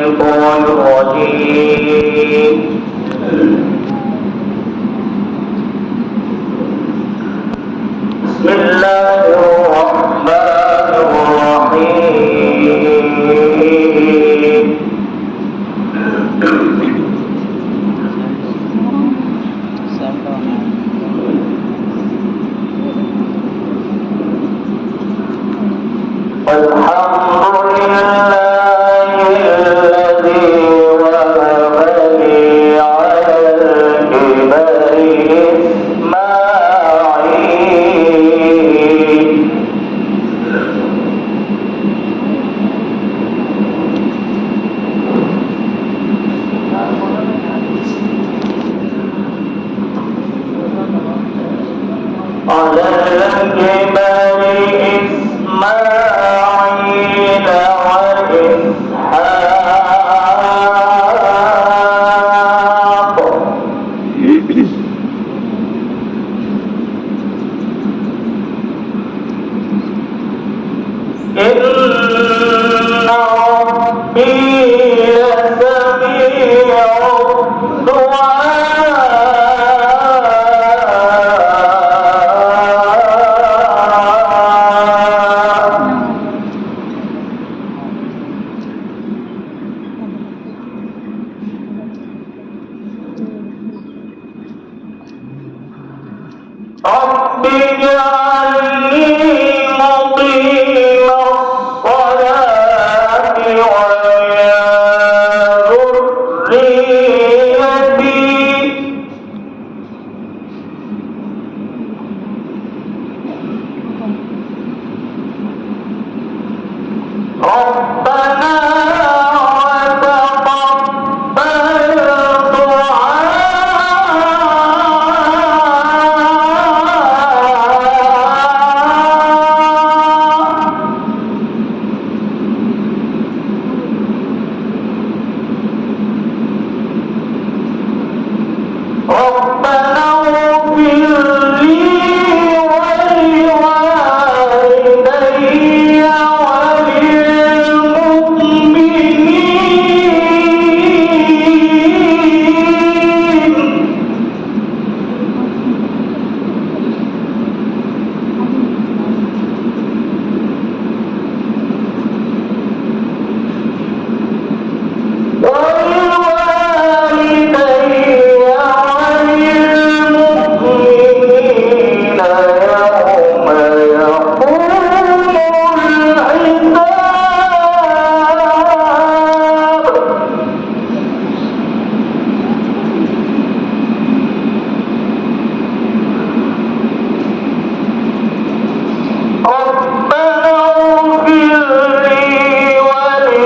الشيطان الرجيم. بسم الله الرحمن الرحيم. الحمد لله الذي وهب لي على الكبر إسماعيل. على الكبر إسماعيل وإسحاق إن ربي لسميع الدعاء. رب اجعلني مقيم الصلاة ومن ذريتي. ربنا وتقبل ربنا اغفر لي ولوالدي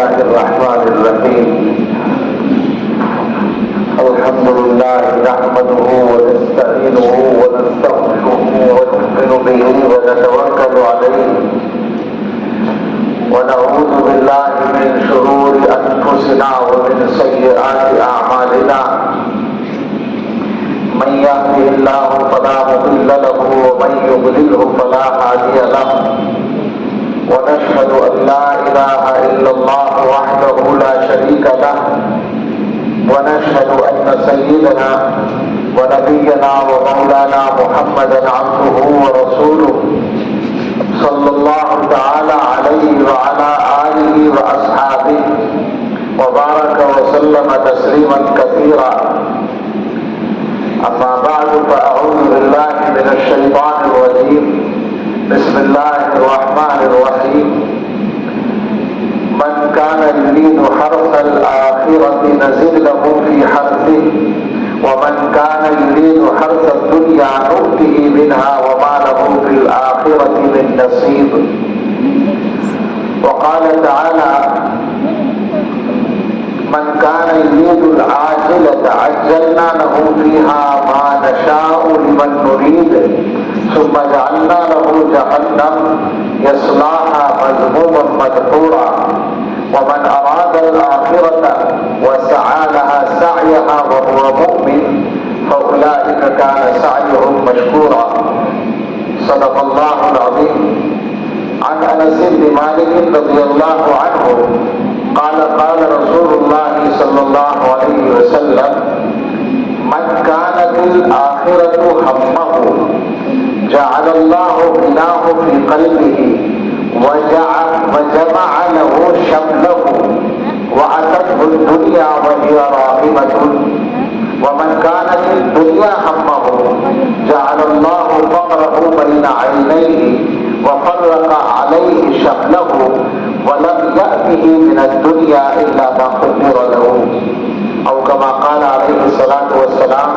الله الرحمن الرحيم الحمد لله نحمده ونستعينه ونستغفره ونؤمن به ونتوكل عليه ونعوذ بالله من شرور أنفسنا ومن سيئات أعمالنا من يهده الله فلا مضل له ومن يضلله فلا هادي له ونشهد أن لا إله إلا الله وحده لا شريك له ونشهد أن سيدنا ونبينا ومولانا محمدا عبده ورسوله صلى الله تعالى عليه وعلى آله وأصحابه وبارك وسلم تسليما كثيرا أما بعد فأعوذ بالله من الشيطان الرجيم بسم الله الرحمن الرحيم من كان يريد حرث الآخرة نزد له في حرثه ومن كان يريد حرث الدنيا نؤته منها وما له في الآخرة من نصيب. وقال تعالى من كان يريد العاجلة عجلنا له فيها ما نشاء لمن نريد ثم جعلنا له جهنم يصلاها مذموما مدحورا ومن أراد الآخرة وسعى لها سعيها وهو مؤمن فأولئك كان سعيهم مشكورا. صدق الله العظيم. عن أنس بن مالك رضي الله عنه قال قال رسول الله صلى الله عليه وسلم من كانت الآخرة همه جعل الله غناه في قلبه وجمع له شمله وأتته الدنيا وهي راغمة ومن كانت الدنيا همه جعل الله فقره بين عينيه وفرق عليه شمله ولم يأته من الدنيا إلا ما قدر له أو كما قال عليه الصلاة والسلام.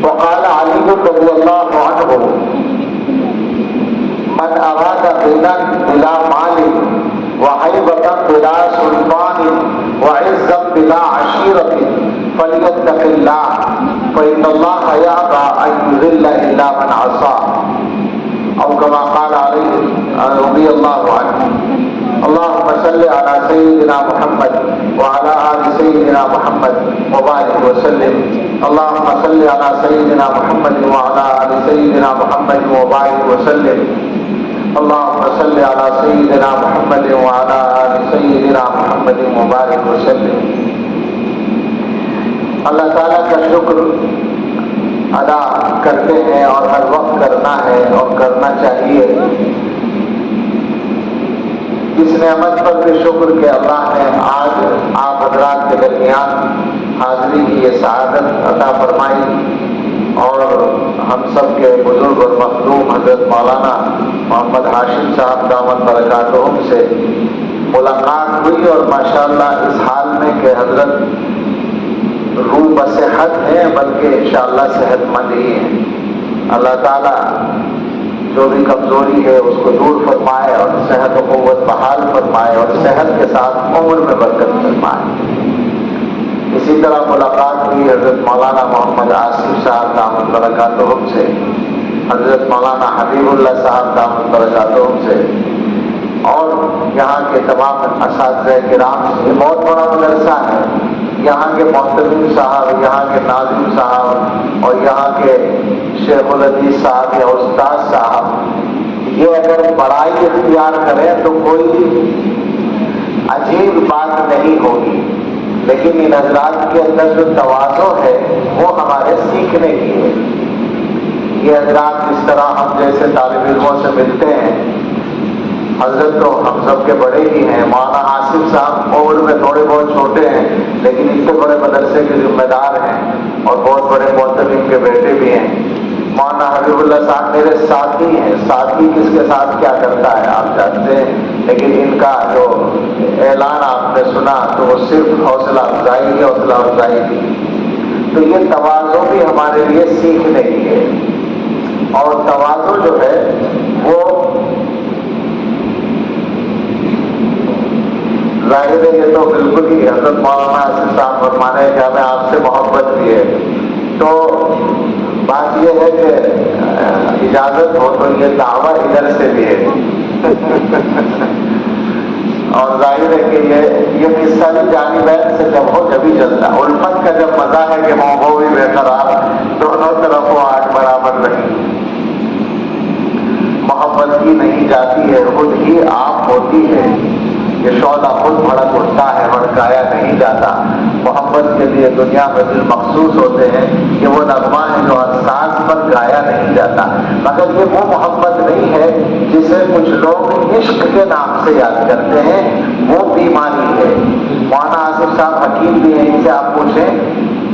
وقال علي رضي الله عنه من أراد غنى بلا مال وهيبة بلا سلطان وعزا بلا عشيرة فليتق الله فإن الله يأبى أن يذل إلا من عصاه أو كما قال عليه رضي الله عنه. اللهم صل على سيدنا محمد وعلى آل سيدنا محمد وبارك وسلم. اللهم صل على سيدنا محمد وعلى آل سيدنا محمد وبارك وسلم. اللهم صل على سيدنا محمد وعلى آل سيدنا محمد وبارك وسلم. اللہ تعالیٰ کا شکر ادا کرتے ہیں اور ہر وقت کرنا ہے اور کرنا چاہیے. اس نعمت پر بھی شکر کہ اللہ نے آج آپ حضرات کے درمیان حاضری کی یہ سعادت عطا فرمائی اور ہم سب کے بزرگ اور مخدوم حضرت مولانا محمد ہاشم صاحب دامت برکاتہم سے ملاقات ہوئی اور ماشاءاللہ اس حال میں کہ حضرت روح بصحت ہیں بلکہ انشاءاللہ صحت مند ہی ہیں. اللہ تعالیٰ جو بھی کمزوری ہے اس کو دور فرمائے اور صحت و قوت بحال فرمائے اور صحت کے ساتھ عمر میں برکت فرمائے. اسی طرح ملاقات ہوئی حضرت مولانا محمد آصف صاحب دامت برکاتہم سے, حضرت مولانا حبیب اللہ صاحب دامت برکاتہم سے اور یہاں کے تمام اساتذہ کرام سے. یہ بہت بڑا مدرسہ ہے. یہاں کے محترم صاحب, یہاں کے ناظم صاحب اور یہاں کے شیخ الحدیث صاحب یا استاد صاحب یہ اگر بڑائی اختیار کریں تو کوئی عجیب بات نہیں ہوگی, لیکن ان حضرات کے اندر جو تواضع ہے وہ ہمارے سیکھنے کی ہے. یہ حضرات جس طرح ہم جیسے طالب علموں سے ملتے ہیں, حضرت تو ہم سب کے بڑے ہی ہیں. مولانا آصف صاحب عمر میں تھوڑے بہت چھوٹے ہیں لیکن اتنے بڑے مدرسے کے ذمہ دار ہیں اور بہت بڑے محترم کے بیٹے بھی ہیں. مولانا حبیب اللہ صاحب میرے ساتھی ہیں. ساتھی کس کے ساتھ کیا کرتا ہے آپ جانتے ہیں, لیکن ان کا جو اعلان آپ نے سنا تو وہ صرف حوصلہ افزائی ہے, حوصلہ افزائی تھی. تو یہ تواضع بھی ہمارے لیے سیکھنے کی ہے اور تواضع جو ہے وہ لگے یہ تو بالکل ہی حضرت مولانا آصف صاحب فرمانے ہیں کہ ہمیں آپ سے محبت بھی ہے. تو بات یہ ہے کہ اجازت ہو تو یہ دعویٰ ادھر سے بھی ہے. اور ظاہر ہے کہ یہ قصہ بھی جانبین سے جب ہو جبھی چلتا ہے. الفت کا جب مزہ ہے کہ وہ بھی برقرار دونوں طرف وہ آٹھ برابر رہی. محبت کی نہیں جاتی ہے خود ہی آپ ہوتی ہے. یہ شعلہ خود بھڑک اٹھتا ہے بھڑکایا نہیں جاتا. محبت کے لیے دنیا میں دل مخصوص ہوتے ہیں. یہ وہ نغمہ ہے جو احساس پر گایا نہیں جاتا. مگر یہ وہ محبت نہیں ہے جسے کچھ لوگ عشق کے نام سے یاد کرتے ہیں. وہ بیماری ہے. مولانا آصف صاحب حکیم بھی ہیں. ان سے آپ پوچھیں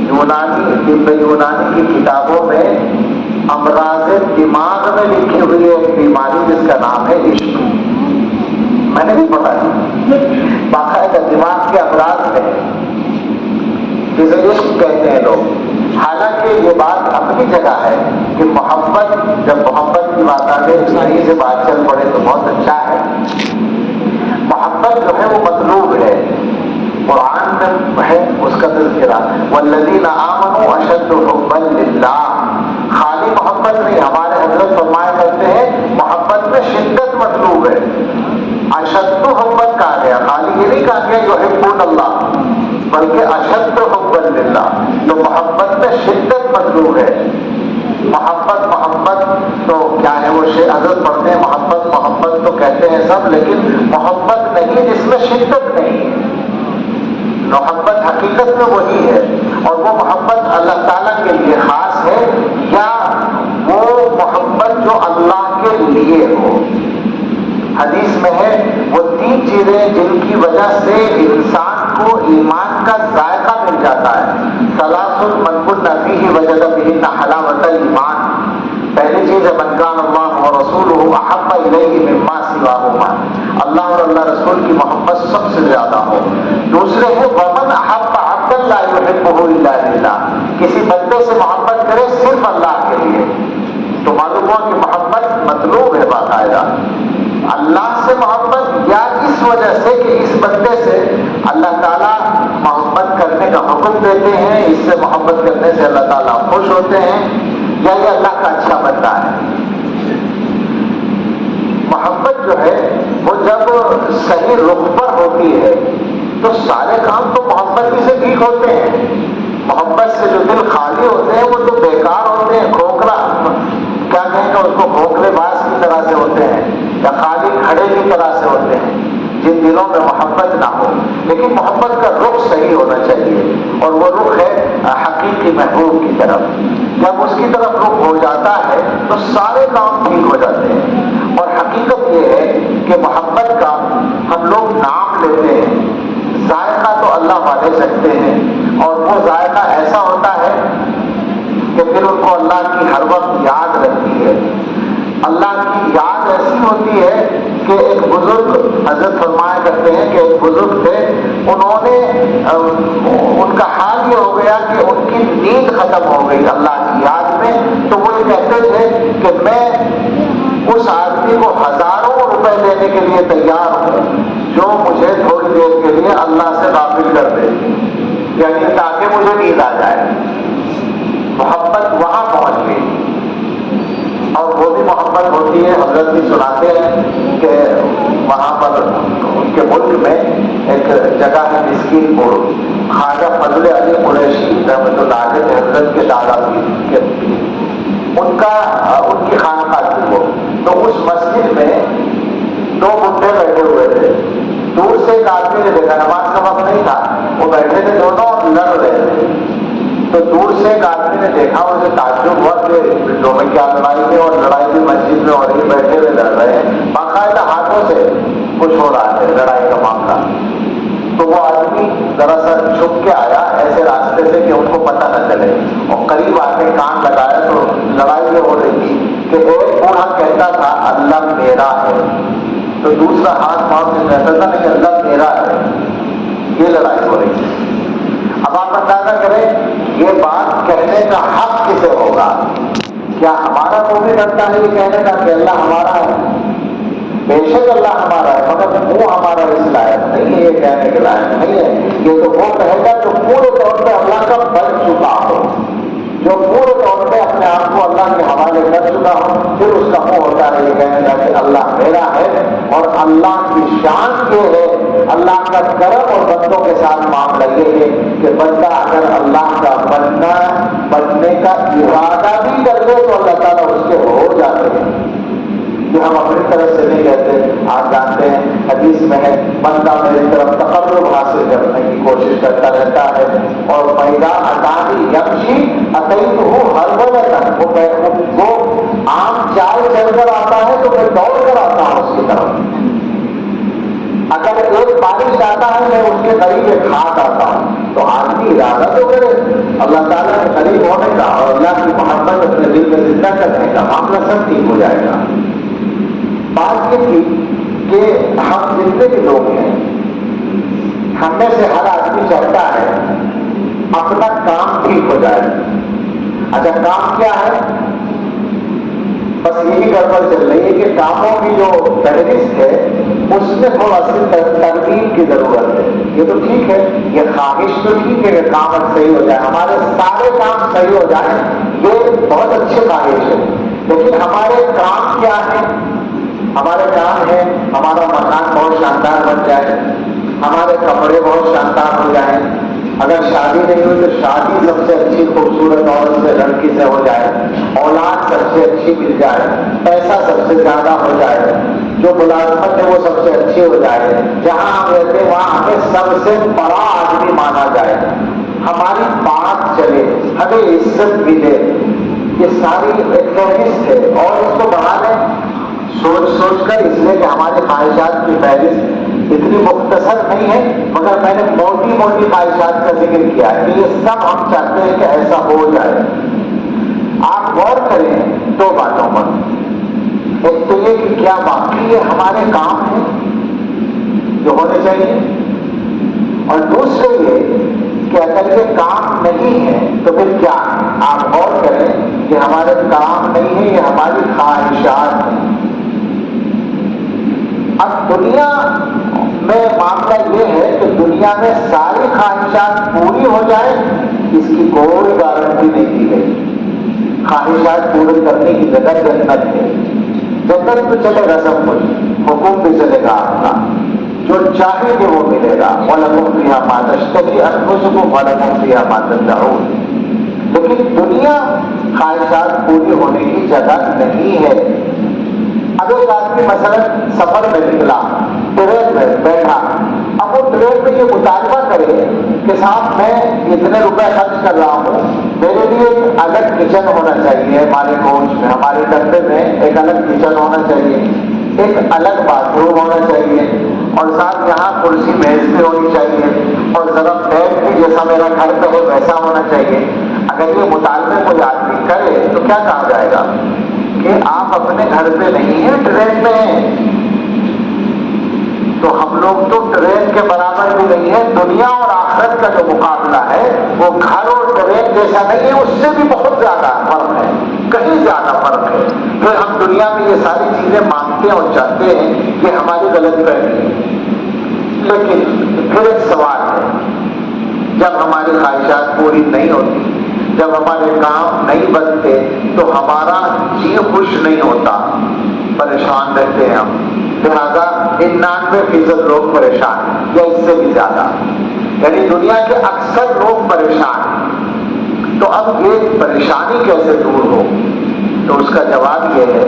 یونانی کی کتابوں میں امراض دماغ میں لکھی ہوئی ایک بیماری جس کا نام ہے عشق. میں نے بھی پڑھا ہے باقاعدہ دماغ کے امراض میں جسے عشق کہتے ہیں لوگ. حالانکہ یہ بات اپنی جگہ ہے کہ محبت جب محبت کی بات آ گئی صحیح سے بات چل پڑے تو بہت اچھا ہے. محبت جو ہے وہ مطلوب ہے. قرآن میں ہے اس کا تذکرہ والذین آمنوا اشد حبا للہ. خالی محبت نہیں. ہمارے حضرت فرمایا کرتے ہیں محبت میں شدت مطلوب ہے. اشد حبت کہا گیا. خالی یہ نہیں کہا گیا یحبون اللہ بلکہ اشد حبا للہ. تو محبت میں شدت مطلوب ہے. محبت تو کیا ہے وہ حضرت پڑھتے ہیں محبت تو کہتے ہیں سب لیکن محبت نہیں جس میں شدت نہیں. محبت حقیقت میں وہی ہے. اور وہ محبت اللہ تعالیٰ کے لیے خاص ہے یا وہ محبت جو اللہ کے لیے ہو. حدیث میں ہے وہ 3 چیزیں جن کی وجہ سے انسان کو ایمان کا ذائقہ مل جاتا ہے. ثلاث من کن فیہ وجد بہن حلاوۃ الایمان. پہلی چیز ہے من کان اللہ ورسولہ احب الیہ مما سواہما. اللہ اور اللہ رسول کی محبت سب سے زیادہ ہو. دوسرے ہے ومن احب عبدا لا یحبہ الا للہ. کسی بندے سے محبت کرے صرف اللہ کے لیے. تو معلوم ہوا کہ محبت مطلوب ہے باقاعدہ. اللہ سے محبت یا اس وجہ سے کہ اس بندے سے اللہ تعالیٰ محبت کرنے کا حکم دیتے ہیں. اس سے محبت کرنے سے اللہ تعالیٰ خوش ہوتے ہیں یا یہ اللہ کا اچھا بندہ ہے. محبت جو ہے وہ جب صحیح رخ پر ہوتی ہے تو سارے کام تو محبت ہی سے ٹھیک ہوتے ہیں. محبت سے جو دل خالی ہوتے ہیں وہ تو بیکار ہوتے ہیں. کھوکھلا کیا کہیں گے اس کو, کھوکھلے باز کی طرح سے ہوتے ہیں یا خالی کھڑے کی طرح سے ہوتے ہیں جن دلوں میں محبت نہ ہو. لیکن محبت کا رخ صحیح ہونا چاہیے اور وہ رخ ہے حقیقی محبوب کی طرف. جب اس کی طرف رخ ہو جاتا ہے تو سارے کام ٹھیک ہو جاتے ہیں. اور حقیقت یہ ہے کہ محبت کا ہم لوگ نام لیتے ہیں. ذائقہ تو اللہ والے سکتے ہیں اور وہ ذائقہ ایسا ہوتا ہے کہ پھر ان کو اللہ کی ہر وقت یاد رہتی ہے. اللہ کی یاد ایسی ہوتی ہے کہ ایک بزرگ حضرت فرمایا کرتے ہیں کہ ایک بزرگ تھے, انہوں نے ان کا حال یہ ہو گیا کہ ان کی نیند ختم ہو گئی اللہ کی یاد میں. تو وہ یہ کہتے تھے کہ میں اس آدمی کو ہزاروں روپے دینے کے لیے تیار ہوں جو مجھے تھوڑی دیر کے لیے اللہ سے غافل کر دے, یعنی تاکہ مجھے نیند آ جائے. محبت وہاں پہنچ گئی. اور وہ بھی محبت ہوتی ہے. حضرت بھی سناتے ہیں کہ وہاں پر ان کے ملک میں ایک جگہ ہے مسکین پور. خواجہ فضل علی قریشی رحمۃ اللہ علیہ حضرت کے دادا کی ان کی خانقاہ تھی وہ. تو اس مسجد میں 2 بڈھے بیٹھے ہوئے تھے. دور سے ایک آدمی نے دیکھا, نماز کا وقت نہیں تھا, وہ بیٹھے تھے دونوں اور لڑ رہے تھے. تو دور سے ایک آدمی نے دیکھا, اسے تعجب ہوا کہ دونوں میں کیا لڑائی ہے, اور لڑائی بھی مسجد میں اور ہی بیٹھے ہوئے لڑ رہے ہیں. باقاعدہ ہاتھوں سے کچھ ہو رہا ہے لڑائی کا معاملہ. تو وہ آدمی ذرا سا چھپ کے آیا ایسے راستے سے کہ ان کو پتہ نہ چلے, اور قریب آ کے کان لگایا تو لڑائی یہ ہو رہی تھی کہ ایک بوڑھا کہتا تھا اللہ میرا ہے, تو دوسرا ہاتھ مار سے کہتا تھا نہیں اللہ میرا ہے. یہ لڑائی ہو رہی تھی. اب آپ اندازہ کریں یہ بات کہنے کا حق کسے ہوگا؟ کیا ہمارا وہ بھی کرتا ہے یہ کہنے کا کہ اللہ ہمارا ہے؟ بے شک اللہ ہمارا ہے مگر منہ ہمارا اس لائق نہیں ہے، یہ کہنے کے لائق نہیں ہے۔ یہ تو وہ کہے گا جو پورے طور پہ اللہ کا بن چکا ہو، جو پورے طور پہ اپنے آپ کو اللہ کے حوالے کر چکا ہو، پھر اس کا منہ ہوتا ہے یہ کہنے کا کہ اللہ میرا ہے۔ اور اللہ کی شان یہ ہے، اللہ کا کرم اور بندوں کے ساتھ معاملہ یہ ہے کہ بندہ اگر اللہ کا بننے کا ارادہ بھی کر لے تو اللہ تعالیٰ اس کے ہو جاتے ہیں۔ کہ ہم اپنی طرف سے نہیں کہتے، آپ جانتے ہیں حدیث میں ہے بندہ میری طرف تقرب حاصل کرنے کی کوشش کرتا رہتا ہے، اور پیدا اٹانی یمشی اتیت ہوں ہر وہ عام چال چل کر آتا ہے تو میں دوڑ کر آتا ہوں اس کی طرف۔ اگر ایک بارش آتا ہے میں اس کے قریب ایک ہاتھ آتا ہوں، تو آدمی ارادہ تو کرے اللہ تعالیٰ کے قریب ہونے کا اور اللہ کی محبت اپنے دل میں زندہ کرنے کا، معاملہ سب ٹھیک ہو جائے گا۔ بات یہ تھی کہ ہم جتنے بھی لوگ ہیں، ہم میں سے ہر آدمی چاہتا ہے اپنا کام ٹھیک ہو جائے۔ اچھا کام کیا ہے؟ بس یہی گڑبڑ چل رہی ہے کہ کاموں کی جو فہرست ہے اس میں تھوڑا سی ترغیب کی ضرورت ہے۔ یہ تو ٹھیک ہے، یہ خواہش تو ٹھیک ہے کہ کام صحیح ہو جائے، ہمارے سارے کام صحیح ہو جائیں، یہ بہت اچھی خواہش ہے، لیکن ہمارے کام کیا ہے؟ ہمارے کام ہے ہمارا مکان بہت شاندار بن جائے، ہمارے کپڑے بہت شاندار ہو جائیں، اگر شادی نہیں ہوئی تو شادی سب سے اچھی خوبصورت عورت سے لڑکی سے ہو جائے، اولاد سب سے اچھی مل جائے، پیسہ سب سے زیادہ ہو جائے، جو ملازمت ہے وہ سب سے اچھی ہو جائے، جہاں ہم رہتے ہیں وہاں ہمیں سب سے بڑا آدمی مانا جائے، ہماری بات چلے، ہمیں عزت ملے، یہ ساری ایک فہرست ہے۔ اور اس کو بڑھانے سوچ کر، اس لیے کہ ہماری خواہشات کی فہرست اتنی مختصر نہیں ہے، مگر میں نے موٹی خواہشات کا ذکر کیا ہے کہ یہ سب ہم چاہتے ہیں کہ ایسا ہو جائے۔ آپ غور کریں دو باتوں پر، ایک تو یہ کہ کیا واقعی یہ ہمارے کام ہیں جو ہونے چاہیے، اور دوسرے یہ کہ اگر یہ کام نہیں ہے تو پھر کیا ہے؟ آپ غور کریں کہ ہمارے کام نہیں ہے، یہ ہماری خواہشات ہیں۔ اب دنیا میں معاملہ یہ ہے کہ دنیا میں ساری خواہشات پوری ہو جائیں، اس کی کوئی گارنٹی نہیں دی گئی۔ خواہشات پوری کرنے کی جگہ جنت ہے، جنت میں چلے گا سب کچھ، حکم بھی چلے گا آپ کا، جو چاہے کہ وہ ملے گا، وَلَكُمْ فِيهَا مَا تَشْتَهِي أَنفُسُكُمْ وَلَكُمْ فِيهَا مَا تَدَّعُونَ۔ لیکن دنیا خواہشات پوری ہونے کی جگہ نہیں ہے۔ اب ایک آدمی مثلا سفر میں نکلا، ٹرین میں بیٹھا، اب وہ ٹرین میں یہ مطالبہ کرے کہ صاحب میں اتنے روپے خرچ کر رہا ہوں، میرے لیے ایک الگ کچن ہونا چاہیے، ہمارے کوچ میں ہمارے ڈبے میں ایک الگ کچن ہونا چاہیے، ایک الگ باتھ روم ہونا چاہیے، اور ساتھ یہاں کرسی میز بھی ہونی چاہیے، اور ذرا بیڈ بھی جیسا میرا گھر پہ ہے ویسا ہونا چاہیے۔ اگر یہ مطالبے کوئی آدمی کرے تو کیا کہا جائے گا کہ آپ اپنے گھر پہ نہیں ہیں، ٹرین میں ہیں۔ تو ہم لوگ تو ٹرین کے برابر بھی نہیں ہے۔ دنیا اور آخرت کا جو مقابلہ ہے وہ گھر اور ٹرین جیسا نہیں ہے، اس سے بھی بہت زیادہ فرق ہے، کہیں زیادہ فرق ہے۔ پھر ہم دنیا میں یہ ساری چیزیں مانگتے اور چاہتے ہیں کہ ہماری غلط فہمی ہے، لیکن پھر ایک سوال ہے، جب ہماری خواہشات پوری نہیں ہوتی، جب ہمارے کام نہیں بنتے تو ہمارا جی خوش نہیں ہوتا، پریشان رہتے ہیں ہم۔ لہذا 99% لوگ پریشان ہیں یا اس سے بھی زیادہ، یعنی دنیا کے اکثر لوگ پریشان ہیں۔ تو اب یہ پریشانی کیسے دور ہو؟ تو اس کا جواب یہ ہے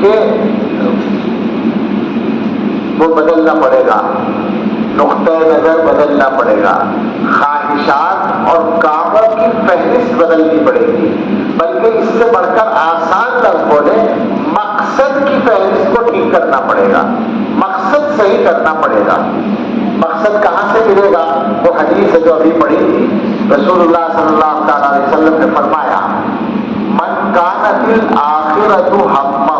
کہ وہ بدلنا پڑے گا، نقطۂ نظر بدلنا پڑے گا، خواہشات اور کاموں کی فہرست بدلنی پڑے گی، بلکہ اس سے بڑھ کر آسان لفظ بولے، مقصد کی فہرست کو ٹھیک کرنا پڑے گا، مقصد صحیح کرنا پڑے گا۔ مقصد کہاں سے ملے گا؟ وہ حدیث ہے جو ابھی پڑھی تھی، رسول اللہ صلی اللہ تعالیٰ علیہ وسلم نے فرمایا، من کانت الآخرۃ ہمہ۔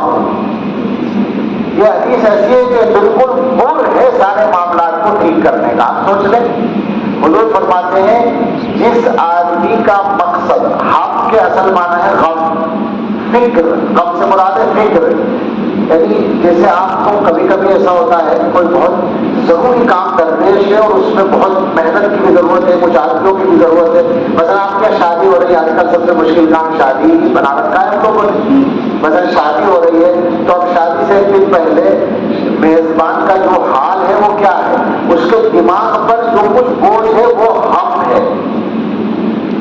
یہ حدیث ایسی ہے کہ بالکل پر ہے سارے معاملات کو ٹھیک کرنے کا۔ آپ سوچ لیں، حضور فرماتے ہیں جس آدمی کا مقصد، ہم کے اصل معنی ہے غم، فکر، غم سے مراد ہے فکر، یعنی جیسے آپ کو کبھی کبھی ایسا ہوتا ہے کہ کوئی بہت ضروری کام درپیش ہے اور اس میں بہت محنت کی بھی ضرورت ہے، کچھ آدمیوں کی بھی ضرورت ہے. مثلا آپ کے شادی ہو رہی ہے، آج کل سب سے مشکل کام شادی ہی بنا رکھا ہے ہم لوگوں نے. مثلا شادی ہو رہی ہے تو اب شادی سے ایک دن پہلے میزبان کا جو حال ہے وہ کیا ہے، اس کے دماغ پر جو کچھ بوجھ ہے وہ ہم ہے.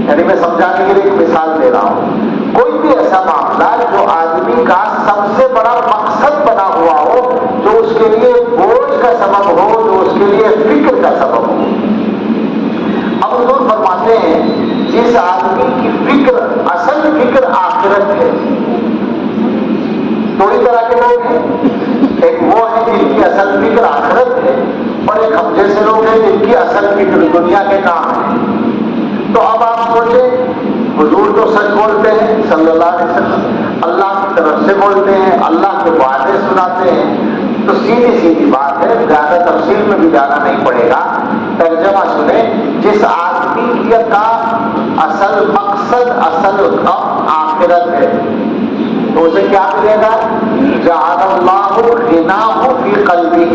یعنی میں سمجھانے کے لیے ایک مثال دے رہا ہوں. کوئی بھی ایسا معاملہ جو آدمی کا سب سے بڑا مقصد بنا ہوا ہو، جو اس کے لیے بوجھ کا سبب ہو، جو اس کے لیے فکر کا سبب ہو. اب حضور فرماتے ہیں جس آدمی کی فکر، اصل فکر آخرت ہے. دو ہی طرح کے لوگ ہیں، ایک وہ ہے جن کی اصل فکر آخرت ہے، اور ایک ہم جیسے لوگ ہیں جن کی اصل فکر دنیا کے کام ہے. تو اب آپ سوچیں، حضور تو سچ بولتے ہیں صلی اللہ علیہ وسلم، اللہ کی طرف سے بولتے ہیں، اللہ کے وعدے سناتے ہیں. تو سیدھی سیدھی بات ہے، زیادہ تفصیل میں بھی جانا نہیں پڑے گا. ترجمہ سنیں، جس آدمی کا اصل مقصد، اصل غم آخرت ہے، تو اسے کیا ملے گا؟ جعل اللہ غناہ فی قلبہ،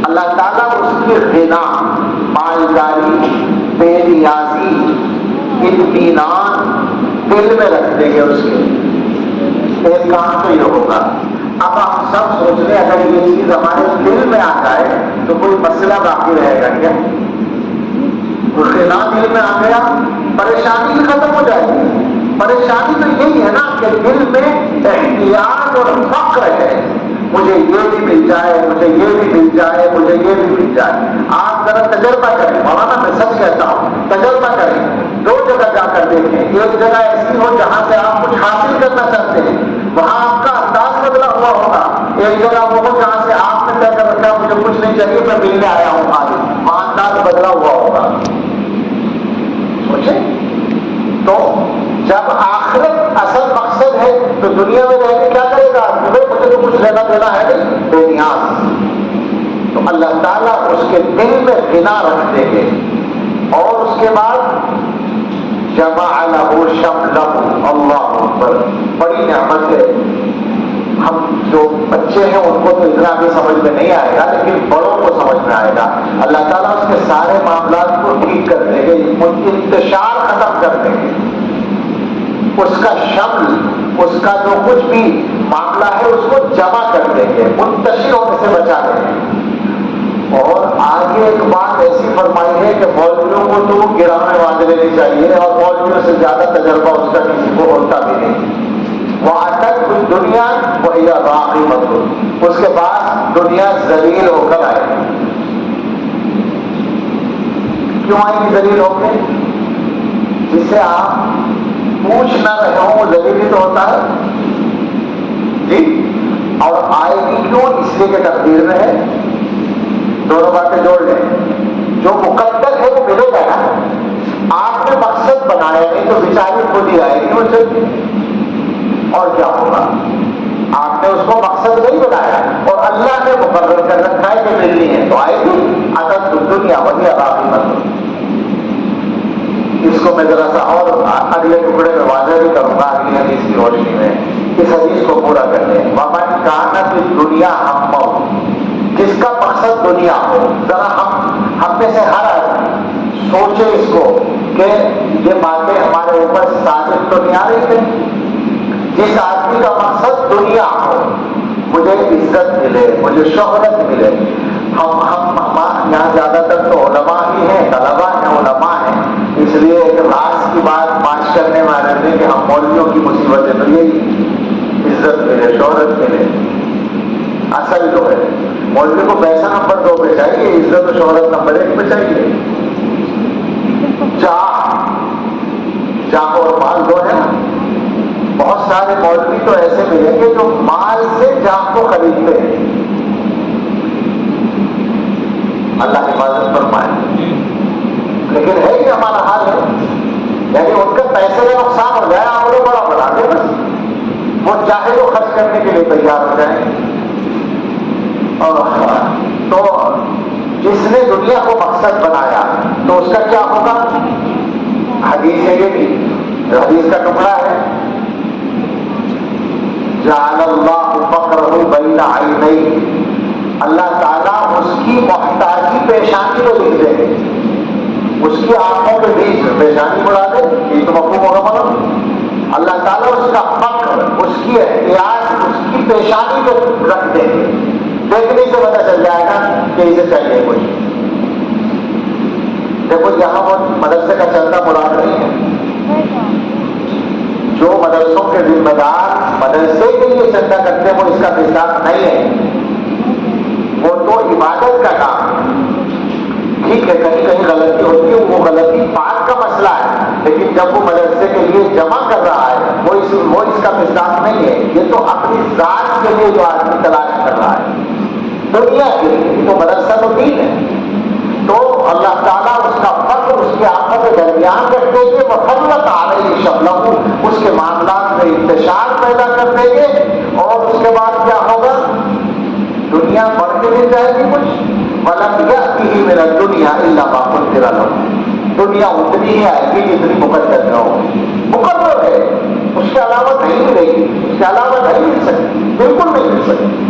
اللہ تعالیٰ اس کی غنا، مالداری، بے نیازی، اطمینان دل میں رکھ دیں گے. اس کے ایک کام تو یہ ہوگا. اب ہم سب سوچ رہے ہیں اگر یہ چیز ہمارے دل میں آ جائے تو کوئی مسئلہ باقی رہے گا کیا؟ غنا دل میں آ گیا، پریشانی ختم ہو جائے گی. پریشانی تو یہی ہے نا کہ دل میں احتیاج اور فقر ہے، مجھے یہ بھی مل جائے، مجھے یہ بھی مل جائے، مجھے یہ بھی مل جائے. آپ ذرا تجربہ کریں، مولانا میں سچ کہتا ہوں، تجربہ کریں. دو جگہ جا کر دیکھیں. ایک جگہ ایسی ہو جہاں سے آپ کچھ حاصل کرنا چاہتے ہیں، وہاں آپ کا انداز بدلا ہوا ہوگا. ایک جگہ وہ ہو جہاں سے آپ نے طے کر رکھا مجھے کچھ نہیں چاہیے، میں ملنے آیا ہوں خالی، وہاں انداز بدلا ہوا ہوگا. سوچیں. تو جب آخرت اصل مقصد ہے تو دنیا میں رہ کے کیا کرے گا؟ مجھے تو کچھ لینا دینا ہے نہیں، بے نیاز. تو اللہ تعالیٰ اس کے دل میں غنا رکھ دیں گے. اور اس کے بعد جمع لہ شملہ، اللہ اکبر، بڑی نعمت ہے. ہم جو بچے ہیں ان کو تو اتنا بھی سمجھ میں نہیں آئے گا، لیکن بڑوں کو سمجھ میں آئے گا. اللہ تعالیٰ اس کے سارے معاملات کو ٹھیک کر دیں گے، انتشار ختم کر دیں گے. اس کا شمل، اس کا جو کچھ بھی معاملہ ہے اس کو جمع کر دیں گے، منتشر ہونے سے بچا دیں گے. اور آگے ایک بات ایسی فرمائی ہے کہ مولویوں کو تو گرانے باندھ لینی چاہیے، اور مولویوں سے زیادہ تجربہ اس کا کسی کو ہوتا بھی نہیں. وَأَتَتْهُ الدُّنْيَا وَهِيَ رَاغِمَةٌ، اس کے بعد دنیا ذلیل ہو کر آئے گی. کیوں آئے گی ذلیل ہو کے؟ جسے آپ پوچھ نہ رہے ہوں وہ ذلیل ہی تو ہوتا ہے جی. اور آئے گی کیوں؟ اس لیے کہ تقدیر میں ہے. دونوں باتیں جوڑ لیں. جو مقدر ہے وہ ملے گا نا. آپ نے مقصد بنایا نہیں تو بیچاری خود ہی آئے گی وہ چلتی. اور کیا ہوگا؟ آپ نے اس کو مقصد نہیں بنایا اور اللہ نے مقرر کر رکھا ہے کہ ملنی ہے تو آئے گی. عدد دنیا وہی عراقی. اس کو میں ذرا سا اور اگلے ٹکڑے میں واضح بھی کروں گا اگلی حدیث کی روشنی میں. اس حدیث کو پورا کر لیں. وَمَنْ كَانَتِ الدُّنْيَا هَمَّهُ، جس کا مقصد دنیا ہو. ذرا ہم میں سے ہر آدمی سوچے اس کو کہ یہ باتیں ہمارے اوپر ثابت تو نہیں آ رہی تھیں. جس آدمی کا مقصد دنیا ہو، مجھے عزت ملے، مجھے شہرت ملے. ہم یہاں زیادہ تر تو علماء ہی ہیں، طلباء ہیں، علماء ہیں. اس لیے ایک راز کی بات پاش کرنے میں آ رہے ہیں کہ ہم مولویوں کی مصیبت ہے تو یہی عزت ملے، شہرت ملے. اصل جو ہے مولوی کو پیسہ نمبر 2 پہ چاہیے، عزت و شہرت نمبر 1 پہ چاہیے. جاہ اور مال دو ہے نا. بہت سارے مولوی تو ایسے ملیں گے جو مال سے جاہ کو خریدتے ہیں. اللہ حفاظت فرمائے. لیکن ہے کہ ہمارا حال ہے، یعنی ان کا پیسے کا نقصان ہو جائے آپ انہیں بڑا بنا دیں، بس وہ چاہے تو خرچ کرنے کے لیے تیار ہو جائیں. تو جس نے دنیا کو مقصد بنایا تو اس کا کیا ہوگا؟ حدیث ہے یہ بھی، حدیث کا ٹکڑا ہے. جعل اللہ فقرہ بین عینیہ، اللہ تعالیٰ اس کی محتاجی پیشانی کو لکھ دیں گے، اس کی آنکھوں کے بیچ پیشانی بڑھا دے، یہ تو مفہوم ہوگا معلوم۔ اللہ تعالیٰ اس کا فقر، اس کی احتیاج اس کی پیشانی کو رکھ دیں گے، دیکھنے سے پتہ چل جائے گا کہ اسے چاہیے کچھ۔ دیکھو یہاں وہ مدرسے کا چندہ مراد نہیں ہے، جو مدرسوں کے ذمہ دار مدرسے کے لیے چندہ کرتے ہیں وہ اس کا حساب نہیں ہے، وہ تو عبادت کا کام ہے۔ ٹھیک ہے کہیں کہیں غلطی ہوتی ہے، وہ غلطی بات کا مسئلہ ہے، لیکن جب وہ مدرسے کے لیے جمع کر رہا ہے وہ اس کا حساب نہیں ہے، یہ تو اپنی ذات کے لیے جو آدمی تلاش کر رہا ہے، دنیا کے لیے، تو مدرسہ تو دین ہے، تو اللہ تعالیٰ اس کا فقر اس کی آنکھوں کے درمیان رکھ دیں گے، وَفَرَّقَ عَلَيْهِ شَمْلَهُ، اس کے معاملات میں انتشار پیدا کر دیں گے، اور اس کے بعد کیا ہوگا؟ دنیا بڑھ کے لے جائے گی کچھ، وَلَمْ يَأْتِهِ مِنَ الدُّنْيَا إِلَّا مَا قُدِّرَ لَهُ، دنیا اتنی ہی آئے گی جتنی مقدر نہ ہو، مقرر ہے، اس کے علاوہ نہیں ملے گی، اس کے علاوہ نہیں مل سکتی، بالکل نہیں مل سکتی۔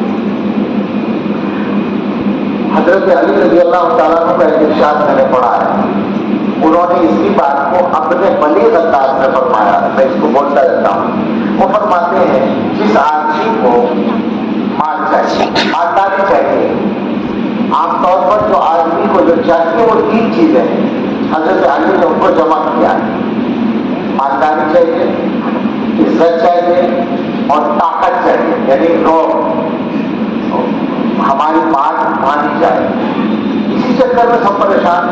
حضرت علی رضی اللہ تعالیٰ عنہ کا ایک ارشاد میں نے پڑھا ہے، انہوں نے اسی بات کو اپنے بلیغ انداز میں فرمایا، میں اس کو بولتا رہتا ہوں۔ وہ فرماتے ہیں جس آدمی کو مال چاہیے، مالداری چاہیے، عام طور پر جو آدمی کو جو چاہیے وہ تین چیزیں ہیں، حضرت علی نے ان کو جمع کیا ہے، مالداری چاہیے، عزت چاہیے اور طاقت چاہیے، یعنی ہماری بات مانی جائے۔ اسی چکر میں سب پریشان،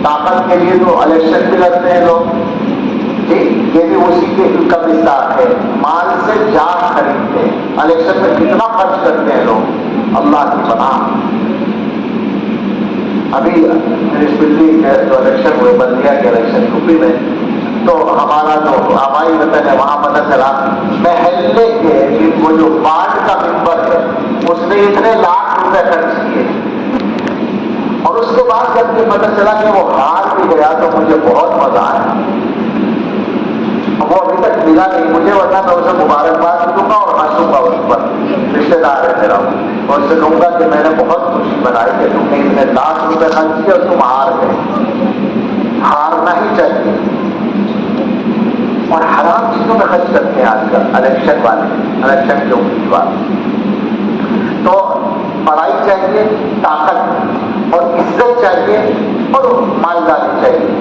طاقت کے لیے تو الیکشن بھی لڑتے ہیں لوگ، ٹھیک، یہ بھی اسی کے کا مزاج ہے، مال سے جان خریدتے ہیں، الیکشن میں کتنا خرچ کرتے ہیں لوگ، اللہ کی پناہ۔ ابھی دلی کے جو الیکشن ہوئے، بلدیہ کے الیکشن یوپی میں، تو ہمارا جو آبائی وطن ہے وہاں پتہ چلا محلے کے وہ جو وارڈ کا ممبر ہے اس نے اتنے لاکھ روپے خرچ کیے، اور اس کے بعد جب یہ پتہ چلا کہ وہ ہار بھی گیا تو مجھے بہت مزہ آیا، وہ ابھی تک ملا نہیں مجھے، ورنہ میں اسے مبارکباد دوں گا اور ہنسوں گا اس پر، رشتے دار ہے میرا، اور اسے کہوں گا کہ میں نے بہت خوشی منائی کہ تم نے اتنے لاکھ روپے خرچ کیے اور تم ہار گئے، ہارنا ہی چاہیے، اور حرام چیزوں میں خرچ کرتے ہیں آج کل الیکشن والے، الیکشن کے امیدوار۔ تو پڑھائی چاہیے، طاقت اور عزت چاہیے اور مالداری چاہیے۔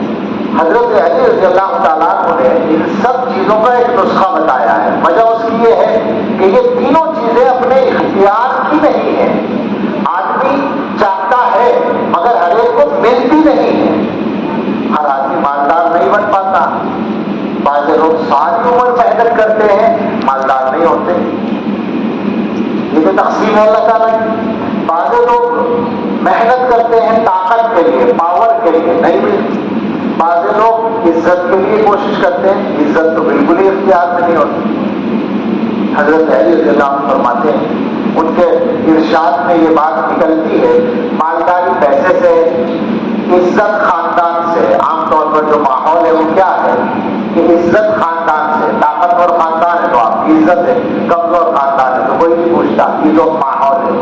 حضرت علی رضی اللہ تعالیٰ نے ان سب چیزوں کا ایک نسخہ بتایا ہے، وجہ اس کی یہ ہے کہ یہ تینوں چیزیں اپنے اختیار کی نہیں ہیں، آدمی چاہتا ہے مگر ہر ایک کو ملتی نہیں ہے، ہر آدمی مالدار نہیں بن پاتا، بعض لوگ ساری عمر محنت کرتے ہیں مالدار نہیں ہوتے، یہ تو تقسیم ہے اللہ تعالیٰ کی۔ بعض لوگ محنت کرتے ہیں طاقت کے لیے، پاور کے لیے، نہیں ملتی، بعض لوگ عزت کے لیے کوشش کرتے ہیں، عزت تو بالکل ہی اختیار میں نہیں ہوتی۔ حضرت علی رضی اللہ عنہ فرماتے ہیں، ان کے ارشاد میں یہ بات نکلتی ہے، مالداری پیسے سے، عزت خاندان سے، عام طور پر جو ماحول ہے وہ کیا ہے کہ عزت خاندان سے، طاقتور خاندان ہے تو آپ کی عزت ہے، کمزور خاندان ہے تو کوئی نہیں پوچھتا، یہ جو ماحول ہے،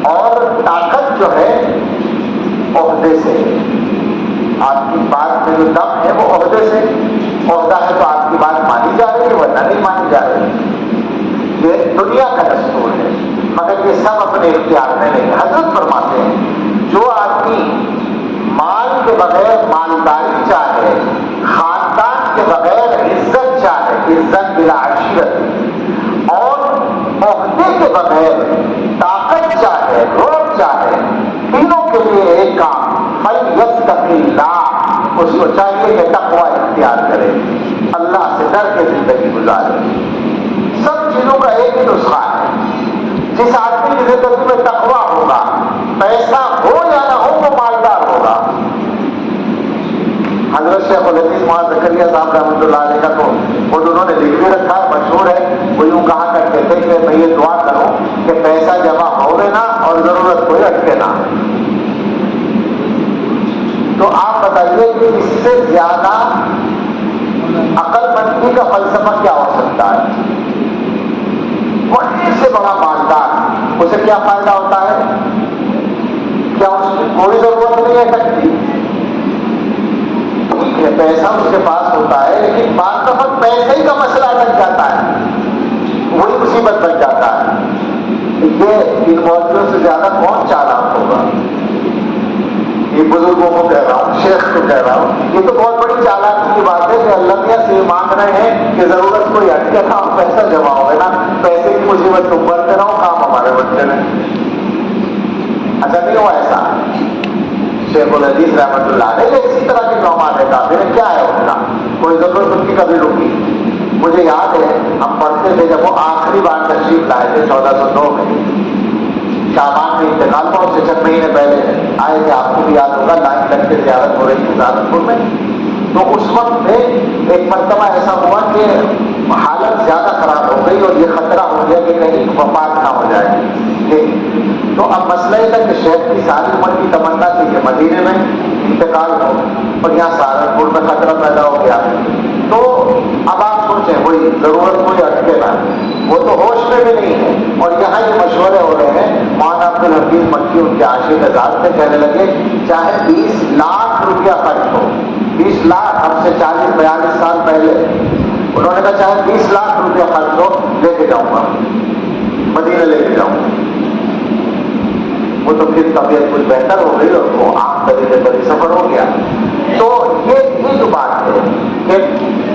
اور طاقت جو ہے عہدے سے، آپ کی بات میں جو دم ہے وہ عہدے سے، عہدہ ہے تو آپ کی بات مانی جا رہی ہے ورنہ نہیں مانی جا رہی، یہ دنیا کا دستور ہے، مگر یہ سب اپنے اختیار میں نہیں۔ حضرت فرماتے ہیں جو آدمی مال کے بغیر مالداری چاہے، خاندان کے بغیر عزت چاہے، عزت بلا عشیرت، اور عہدے کے بغیر طاقت چاہے، روب چاہے، تینوں کے لیے ایک کام، فَلْيَتَّقِ اللَّهَ، اس کو چاہیے کہ تقوی اختیار کرے، اللہ سے ڈر کے زندگی گزارے۔ سب چیزوں کا ایک ہی نسخہ ہے، جس آدمی کی زندگی میں تقوی ہوگا، پیسہ ہو یا نہ ہو وہ مالدار ہوگا۔ حضرت شیخ الحدیث مولانا زکریا صاحب رحمۃ اللہ علیہ کا تو خود انہوں نے لکھ بھی رکھا ہے، مشہور ہے، وہ یوں کہا کرتے تھے کہ میں یہ دعا کروں کہ پیسہ جمع ہوئے نہ اور ضرورت کوئی اٹکے نہ۔ تو آپ بتائیے کہ اس سے زیادہ عقل مندی کا فلسفہ کیا ہو سکتا ہے؟ بڑے سے بڑا مالدار، اسے کیا فائدہ ہوتا ہے؟ کیا اس کی کوئی ضرورت نہیں ہے ٹکتی؟ ٹھیک ہے، پیسہ اس کے پاس ہوتا ہے، لیکن بعض دفعہ پیسے ہی کا مسئلہ اٹک جاتا ہے، وہی مصیبت بن جاتا ہے۔ یہ ان موضوعوں سے زیادہ کون چالاک ہوگا؟ یہ بزرگوں کو کہہ رہا ہوں، شیخ کو کہہ رہا ہوں، یہ تو بہت بڑی چالاکی کی بات ہے کہ اللہ میاں سے مانگ رہے ہیں کہ ضرورت کوئی اٹکے نہ، پیسہ جمع ہوگا نا، پیسے کی مصیبت تم بڑھتے رہو، کام ہمارے بڑھتے رہے۔ اچھا نہیں ہوا ایسا؟ شیخ الحدیث رحمۃ اللہ علیہ اسی طرح کے نعمان ہے، کافر کیا ہے ان کا، کوئی ضرورت ان کی کبھی رکی؟ مجھے یاد ہے ہم پڑھتے تھے جب وہ آخری بار تشریف لائے تھے 1402 میں، شعبان میں انتقال ہوا، اس سے چند مہینے پہلے آئے تھے، آپ کو بھی یاد ہوگا، لائن لگ کے زیارت ہو رہی تھی سہارنپور میں۔ تو اس وقت میں ایک مرتبہ ایسا ہوا کہ حالت زیادہ خراب ہو گئی اور یہ خطرہ ہو گیا کہ کہیں وفات نہ ہو جائے۔ تو اب مسئلہ یہ تھا کہ شیخ کی ساری عمر کی تمنا تھی کہ مدینے میں انتقال ہو، اور یہاں سہارنپور میں خطرہ پیدا ہو گیا۔ تو اب آپ سوچیں، وہی ضرورت کوئی اٹکے نہ، وہ تو ہوش میں بھی نہیں ہے، اور یہاں یہ مشورے ہو رہے ہیں۔ مولانا عبدالحفیظ مکی ان کے عاشق ذات سے کہنے لگے چاہے 20 لاکھ روپیہ خرچ ہو، 20 لاکھ، اب سے 40-42 سال پہلے انہوں نے کہا چاہے 20 لاکھ روپیہ خرچ ہو، لے کے جاؤں گا، مدینہ لے کے جاؤں گا۔ وہ تو پھر طبیعت کچھ بہتر ہو گئی اور وہ عام طریقے پر سفر ہو گیا۔ تو یہ جو بات ہے کہ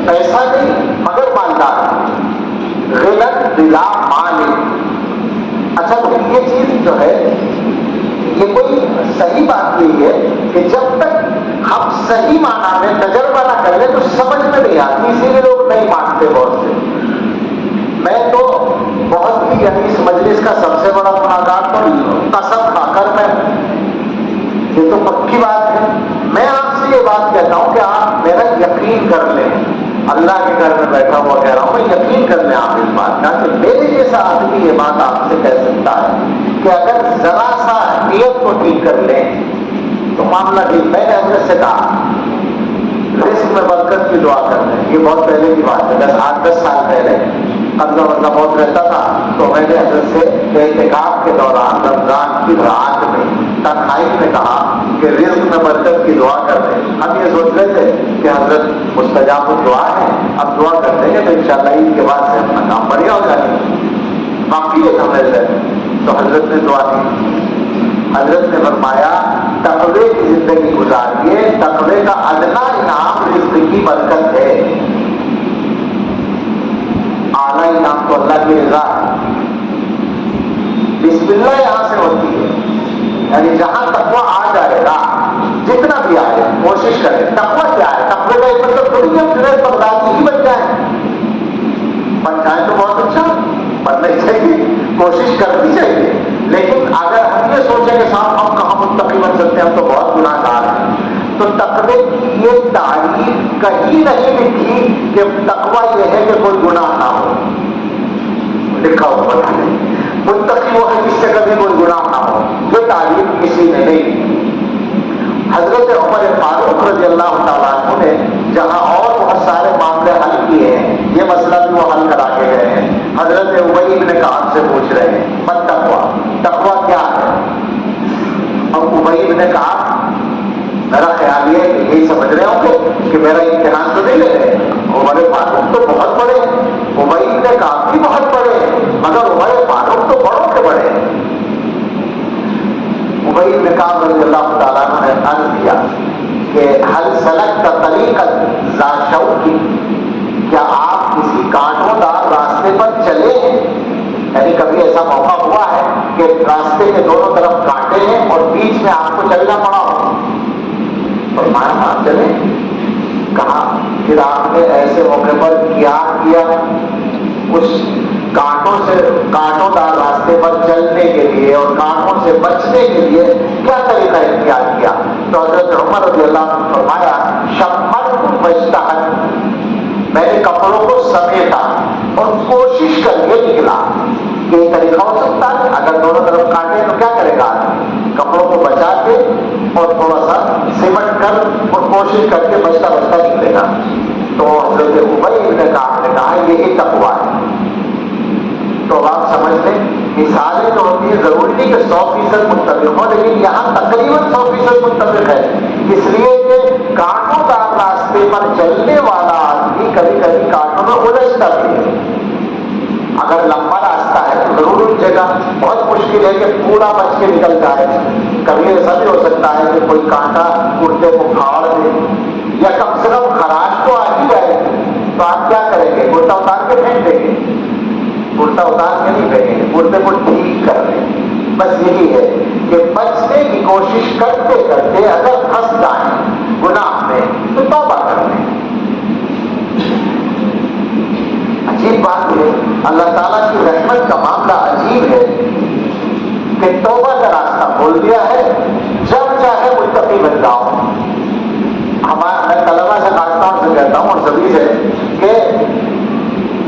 پیسہ نہیں مگر مالدار، غلط بلا مال۔ اچھا تو یہ چیز جو ہے یہ کوئی صحیح بات نہیں ہے کہ جب تک ہم صحیح معنی میں تجربہ نہ کر لیں تو سمجھ میں نہیں آتی، اسی لیے لوگ نہیں مانتے بہت سے۔ میں تو بہت ہی یعنی اس مجلس کا سب سے بڑا گناہگار تو قسم کھا کر میں، یہ تو پکی بات ہے، میں آپ سے یہ بات کہتا ہوں کہ آپ میرا یقین کر لیں، اللہ کے گھر میں بیٹھا ہوا کہہ رہا ہوں، میں یقین کر لیں آپ اس بات کا کہ میرے جیسا آدمی یہ بات آپ سے کہہ سکتا ہے کہ اگر ذرا سا نیت کو ٹھیک کر لیں تو معاملہ ٹھیک۔ میں نے حضرت سے کہا رزق میں برکت کی دعا کرتے ہیں، یہ بہت پہلے کی بات ہے، 8-10 سال پہلے قبضہ بہت رہتا تھا، تو میں نے حضرت سے اعتکاف کے دوران رمضان کی رات میں تنہائی میں کہا کہ رزق میں برکت کی دعا کرتے ہیں۔ ہم یہ سوچ رہے تھے کہ حضرت مستجاب الدعا ہے، اب دعا کرتے ہیں تو انشاءاللہ عید کے بعد سے اپنا کام بڑھیا ہو جائے گا، باقی یہ سمجھ رہے۔ تو حضرت نے دعا کی، حضرت نے فرمایا تقوی کی زندگی گزاریے، تقوی کا ادنا انعام رزق کی برکت ہے، اعلیٰ انعام تو اللہ کی رضا ہے۔ بسم اللہ یہاں سے ہوتی ہے، یعنی جہاں تقوی آ جائے گا، جتنا بھی آئے کوشش کرے۔ تقوی کیا ہے؟ تقوی کا ایک مطلب تھوڑی ہے پھر برداشت ہی بن جائے تو بہت اچھا، بننا ہی چاہیے، کوشش کرنی چاہیے، لیکن اگر ہم یہ سوچیں کہ صاحب ہم کہاں متقی بن سکتے ہیں، ہم تو بہت گناہ گار ہیں، تو تقوی کی یہ تعریف کہیں نہیں لکھی کہ تقوی یہ ہے کہ کوئی گناہ نہ ہو، لکھا ہوا ہے متقی وہ ہے جس سے کبھی کوئی گناہ نہ ہو، یہ تعریف کسی نے نہیں۔ حضرت عمر فاروق رضی اللہ تعالیٰ عنہ نے جہاں اور بہت سارے معاملے حل کیے ہیں، یہ مسئلہ بھی وہ حل کرا کے گئے ہیں۔ حضرت ابی بن کعب سے پوچھ رہے ہیں من تقوی، تقوی کیا ہے؟ اور ابی بن کعب میرا خیال یہ ہے کہ یہی سمجھ رہے ہوں گے کہ میرا امتحان تو نہیں لے رہے، عمر فاروق تو بہت بڑے، ابی بن کعب بھی بہت بڑے، مگر عمر فاروق تو بڑوں کے بڑے۔ ابی بن کعب رضی اللہ تعالیٰ عنہ نے عرض کیا کہ حل سلکت طریقا ذا شوک، کیا آپ کسی کانٹوں دار راستے پر چلے ہیں؟ یعنی کبھی ایسا موقع ہوا ہے کہ راستے کے دونوں طرف کانٹے ہیں اور بیچ میں آپ کو چلنا پڑا ہو؟ فرمایا ہاں چلے۔ کہا پھر آپ نے ایسے موقع پر کیا کیا؟ اس کانٹوں دار راستے پر چلنے کے لیے اور کانٹوں سے بچنے کے لیے کیا طریقہ اختیار کیا؟ تو حضرت عمر رضی اللہ عنہ نے فرمایا شمت واجتہد، میں نے کپڑوں کو سمیٹا اور کوشش کر کے نکلا۔ یہ طریقہ ہو سکتا ہے، اگر دونوں طرف کانٹے تو کیا کرے گا؟ کپڑوں کو بچا کے اور تھوڑا سا سمٹ کر اور کوشش کر کے بچتا بچتا نکلے گا۔ تو حضرت ابی بن کعب نے کہا یہی تقویٰ ہے۔ تو آپ سمجھ لیں مثالیں جو ہوتی ہیں ضروری نہیں کہ 100% متفق ہو، لیکن یہاں تقریباً 100% متفق ہے، اس لیے کہ کانٹوں دار راستے پر چلنے والا آدمی کبھی کبھی کانٹوں میں الجھتا بھی ہے۔ اگر لمبا راستہ ہے تو ضرور الجھے گا، بہت مشکل ہے کہ پورا بچ کے نکل جائے۔ کبھی ایسا بھی ہو سکتا ہے کہ کوئی کانٹا کرتے کو پھاڑ دے، یا کم سے کم خراش تو آ ہی جائے، تو آپ کیا کریں گے؟ کرتا اتار کے پھینک دیں گے؟ کرتا اتار کے نہیں پھینکیں گے، کرتے کو ٹھیک کر دیں۔ بس یہی ہے کہ بچنے کی کوشش کرتے کرتے اگر پھنس جائیں گناہ میں تو توبہ کر لیں۔ عجیب بات ہے، اللہ تعالیٰ کی رحمت کا معاملہ عجیب ہے کہ توبہ کا راستہ کھول دیا ہے، جب چاہے متقی بن جاؤ۔ میں طلبا سے کاٹتا ہوں، سے کہتا ہوں اور سبھی سے کہ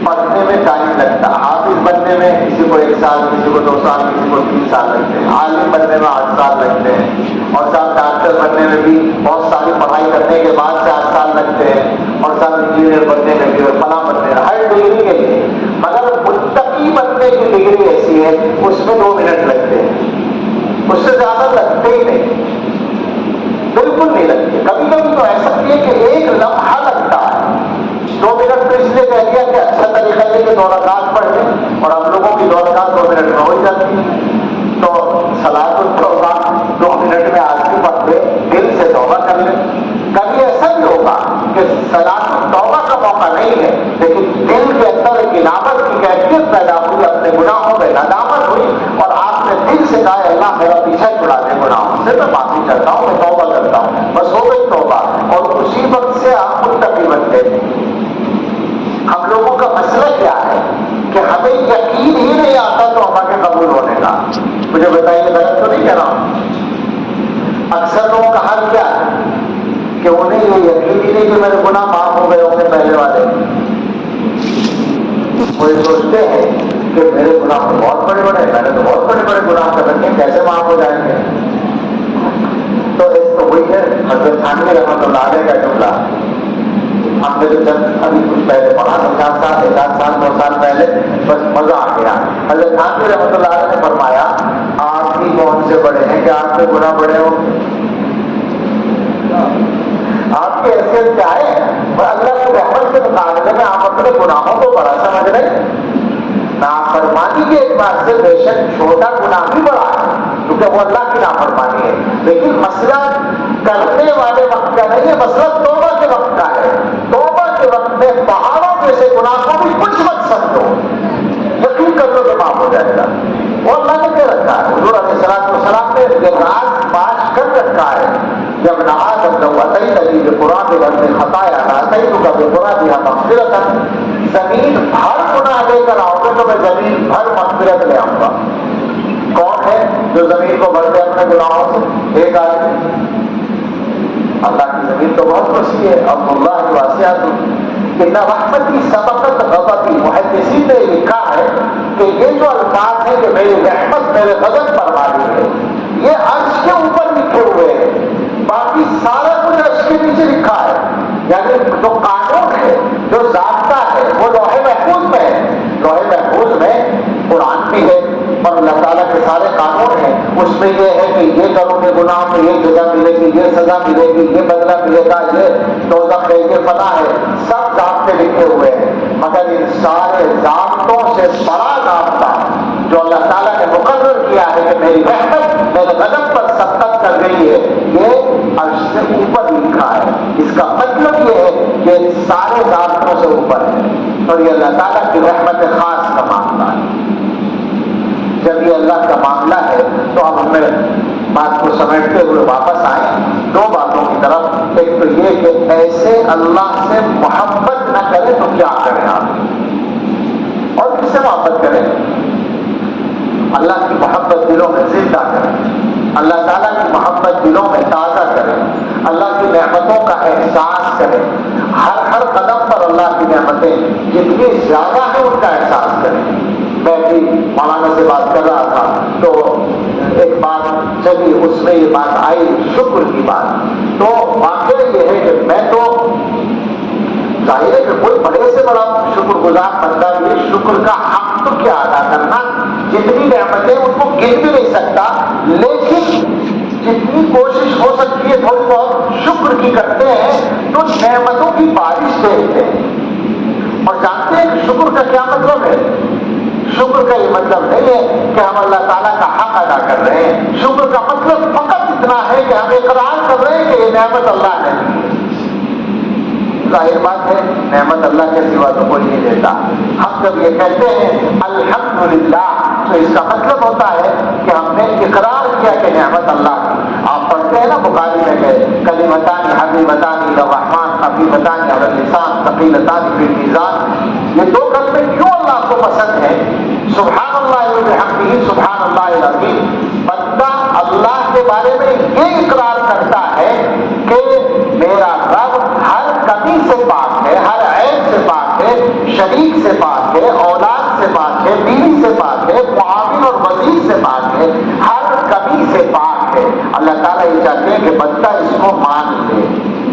پڑھنے میں ٹائم لگتا ہے، حافظ بننے میں کسی کو 1 سال، کسی کو 2 سال، کسی کو 3 سال لگتے ہیں، عالم بننے میں 8 سال لگتے ہیں، اور صاحب ڈاکٹر بننے میں بھی بہت ساری پڑھائی کرنے کے بعد 4 سال لگتے ہیں، اور صاحب انجینئر بننے میں بھی، اور فلاں بننے میں، ہر ڈگری کے لیے۔ مگر متقی بننے کی ڈگری ایسی ہے اس میں 2 منٹ لگتے ہیں، اس سے زیادہ لگتے ہی نہیں، بالکل نہیں لگتے۔ کبھی کبھی تو ایسا ہے کہ 1 لمحہ لگتا ہے، 2 منٹ تو اس لیے کہہ دیا کہ اچھا طریقہ یہ کہ 2 رکعت پڑھ لیں، اور ہم لوگوں کی 2 رکعت 2 منٹ میں ہو جاتی ہے۔ تو صلاۃ التوبہ 2 منٹ میں آدمی پڑھ لے، دل سے توبہ کر لے۔ کبھی ایسا بھی ہوگا کہ صلاۃ التوبہ کا موقع نہیں ہے، لیکن دل کے اندر ایک انابت کی کیفیت پیدا ہوئی، اپنے گناہوں میں ندامت ہوئی، اور آپ نے دل سے کہا اللہ میرا پیچھا چھڑا دے گناہوں سے، میں معافی چاہتا ہوں، میں توبہ کرتا ہوں، بس ہو گئی توبہ، اور اسی وقت سے آپ متقی بن گئے۔ ہم لوگوں کا مسئلہ کیا ہے کہ ہمیں یقین ہی نہیں آتا تو ہمارے قبول ہونے کا۔ مجھے بتائیے، غلط تو نہیں کہہ رہا ہوں؟ اکثر لوگوں کا حال کیا ہے کہ انہیں یہ یقین ہی نہیں کہ میرے گناہ معاف ہو گئے ہوں گے پہلے والے۔ وہ یہ سوچتے ہیں کہ میرے گناہ تو بہت بڑے بڑے، میں نے تو بہت بڑے بڑے گناہ کر رکھے ہیں، کیسے معاف ہو جائیں گے؟ تو ایک تو وہی ہے حضرت تھانوی رحمۃ اللہ علیہ کا جملہ، ہم نے جو ابھی کچھ پہلے پڑھا، 50 سال 1 سال 2 سال پہلے، بس مزہ آ گیا۔ حضرت تھانوی رحمۃ اللہ علیہ نے فرمایا آپ ہی کون سے بڑے ہیں کہ آپ کے گناہ بڑے ہو؟ آپ کی حیثیت کیا ہے؟ اور اللہ کی رحمت کے مقابلے میں آپ اپنے گناہوں کو بڑا سمجھ رہے ہیں۔ نافرمانی کے اعتبار سے بے شک چھوٹا گناہ بھی بڑا ہے، کیونکہ وہ اللہ کی نافرمانی ہے، لیکن مسئلہ کرنے والے وقت کا نہیں ہے، مسئلہ توبہ کے وقت کا ہے۔ توبہ کے وقت میں پہاڑوں جیسے گناہ کو بھی کچھ مت سمجھو، یقین کر لو کہ معاف ہو جائے گا۔ وہ اللہ نے کیا رکھا ہے، حضور علیہ السلام نے یہ راز باز کر رکھا ہے، جب نہ آدم لو اتیتنی بقراب الارض خطایا لاتیتک بقرابها مغفرۃ، زمین بھر گناہ لے کر آؤ گے تو میں زمین بھر مغفرت لے آؤں گا۔ کون ہے جو زمین کو بھر دے اپنے گناہوں سے؟ ایک آدمی۔ اللہ کی زمین تو بہت وسیع ہے، اب اللہ واسعۃ ان رحمتی سبقت غضبی۔ محدثین نے لکھا ہے کہ یہ جو الفاظ ہیں کہ میری رحمت میرے غضب پر والی ہے، یہ عرش کے اوپر لکھے ہوئے ہیں، باقی سارا کچھ عرش کے نیچے لکھا ہے۔ یعنی جو قانون ہے، جو ضابطہ ہے، وہ لوح محفوظ میں ہے۔ لوح محفوظ میں قرآن بھی ہے اور اللہ تعالیٰ کے سارے قانون ہیں، اس میں یہ ہے کہ یہ کرو گے گناہ میں یہ سزا ملے گی، یہ سزا ملے گی، یہ بدلہ ملے گا، یہ دوزخ ہے، یہ فلاں ہے، سب ضابطے لکھے ہوئے ہیں۔ مگر ان سارے ضابطوں سے بڑا ضابطہ جو اللہ تعالیٰ نے مقرر کیا ہے کہ میری رحمت میرے غضب پر سبقت کر گئی ہے، یہ عرش سے اوپر لکھا ہے۔ اس کا مطلب یہ ہے کہ سارے ضابطوں سے اوپر ہے، اور یہ اللہ تعالیٰ کی رحمت خاص کا معاملہ ہے۔ جب یہ اللہ کا معاملہ ہے تو اب ہمیں بات کو سمیٹتے ہوئے واپس آئیں 2 باتوں کی طرف۔ ایک تو یہ کہ ایسے اللہ سے محبت نہ کریں تو کیا کریں آپ، اور کس سے محبت کریں؟ اللہ کی محبت دلوں میں زندہ کریں، اللہ تعالیٰ کی محبت دلوں میں تازہ کریں، اللہ کی نعمتوں کا احساس کریں، ہر قدم پر اللہ کی نعمتیں جتنی زیادہ ہیں ان کا احساس کریں۔ میں بھی مولانا سے بات کر رہا تھا تو ایک بات چلی، اس میں یہ بات آئی شکر کی بات۔ تو واقعہ یہ ہے کہ میں تو ظاہر ہے کہ کوئی بڑے سے بڑا شکر گزار بندہ بھی شکر کا حق حق کیا ادا کرنا. جتنی نعمتیں ان کو گر بھی نہیں سکتا, لیکن جتنی کوشش ہو سکتی ہے تھوڑی بہت شکر کی کرتے ہیں تو نعمتوں کی بارش دیکھتے ہیں. اور جانتے ہیں کہ شکر کا کیا مطلب ہے؟ شکر کا یہ مطلب نہیں ہے کہ ہم اللہ تعالیٰ کا حق ادا کر رہے ہیں. شکر کا مطلب فقط اتنا ہے کہ ہم اقرار کر رہے ہیں کہ یہ نعمت اللہ نے دی ہے. ظاہر بات ہے نعمت اللہ کے سوا تو کوئی نہیں دیتا. ہم جب یہ کہتے ہیں الحمدللہ تو اس کا مطلب ہوتا ہے کہ ہم نے اقرار کیا کہ نعمت اللہ کی. آپ پڑھتے ہیں نا بخاری میں کہ کلمتان حبیبتان الی الرحمن خفیفتان علی اللسان ثقیلتان فی المیزان. یہ دو کلمے کیوں اللہ کو پسند ہیں؟ سبحان اللہ وبحمدہ سبحان اللہ العظیم. بندہ اللہ کے بارے میں یہ اقرار کرتا ہے کہ میرا رب ہر کمی سے پاک ہے, ہر عیب سے پاک ہے, شریک سے پاک ہے, اولاد سے پاک ہے, بیوی سے پاک ہے, معاون اور وزیر سے پاک ہے, ہر کمی سے پاک ہے. اللہ تعالیٰ یہ چاہتے ہیں کہ بندہ اس کو مان لے.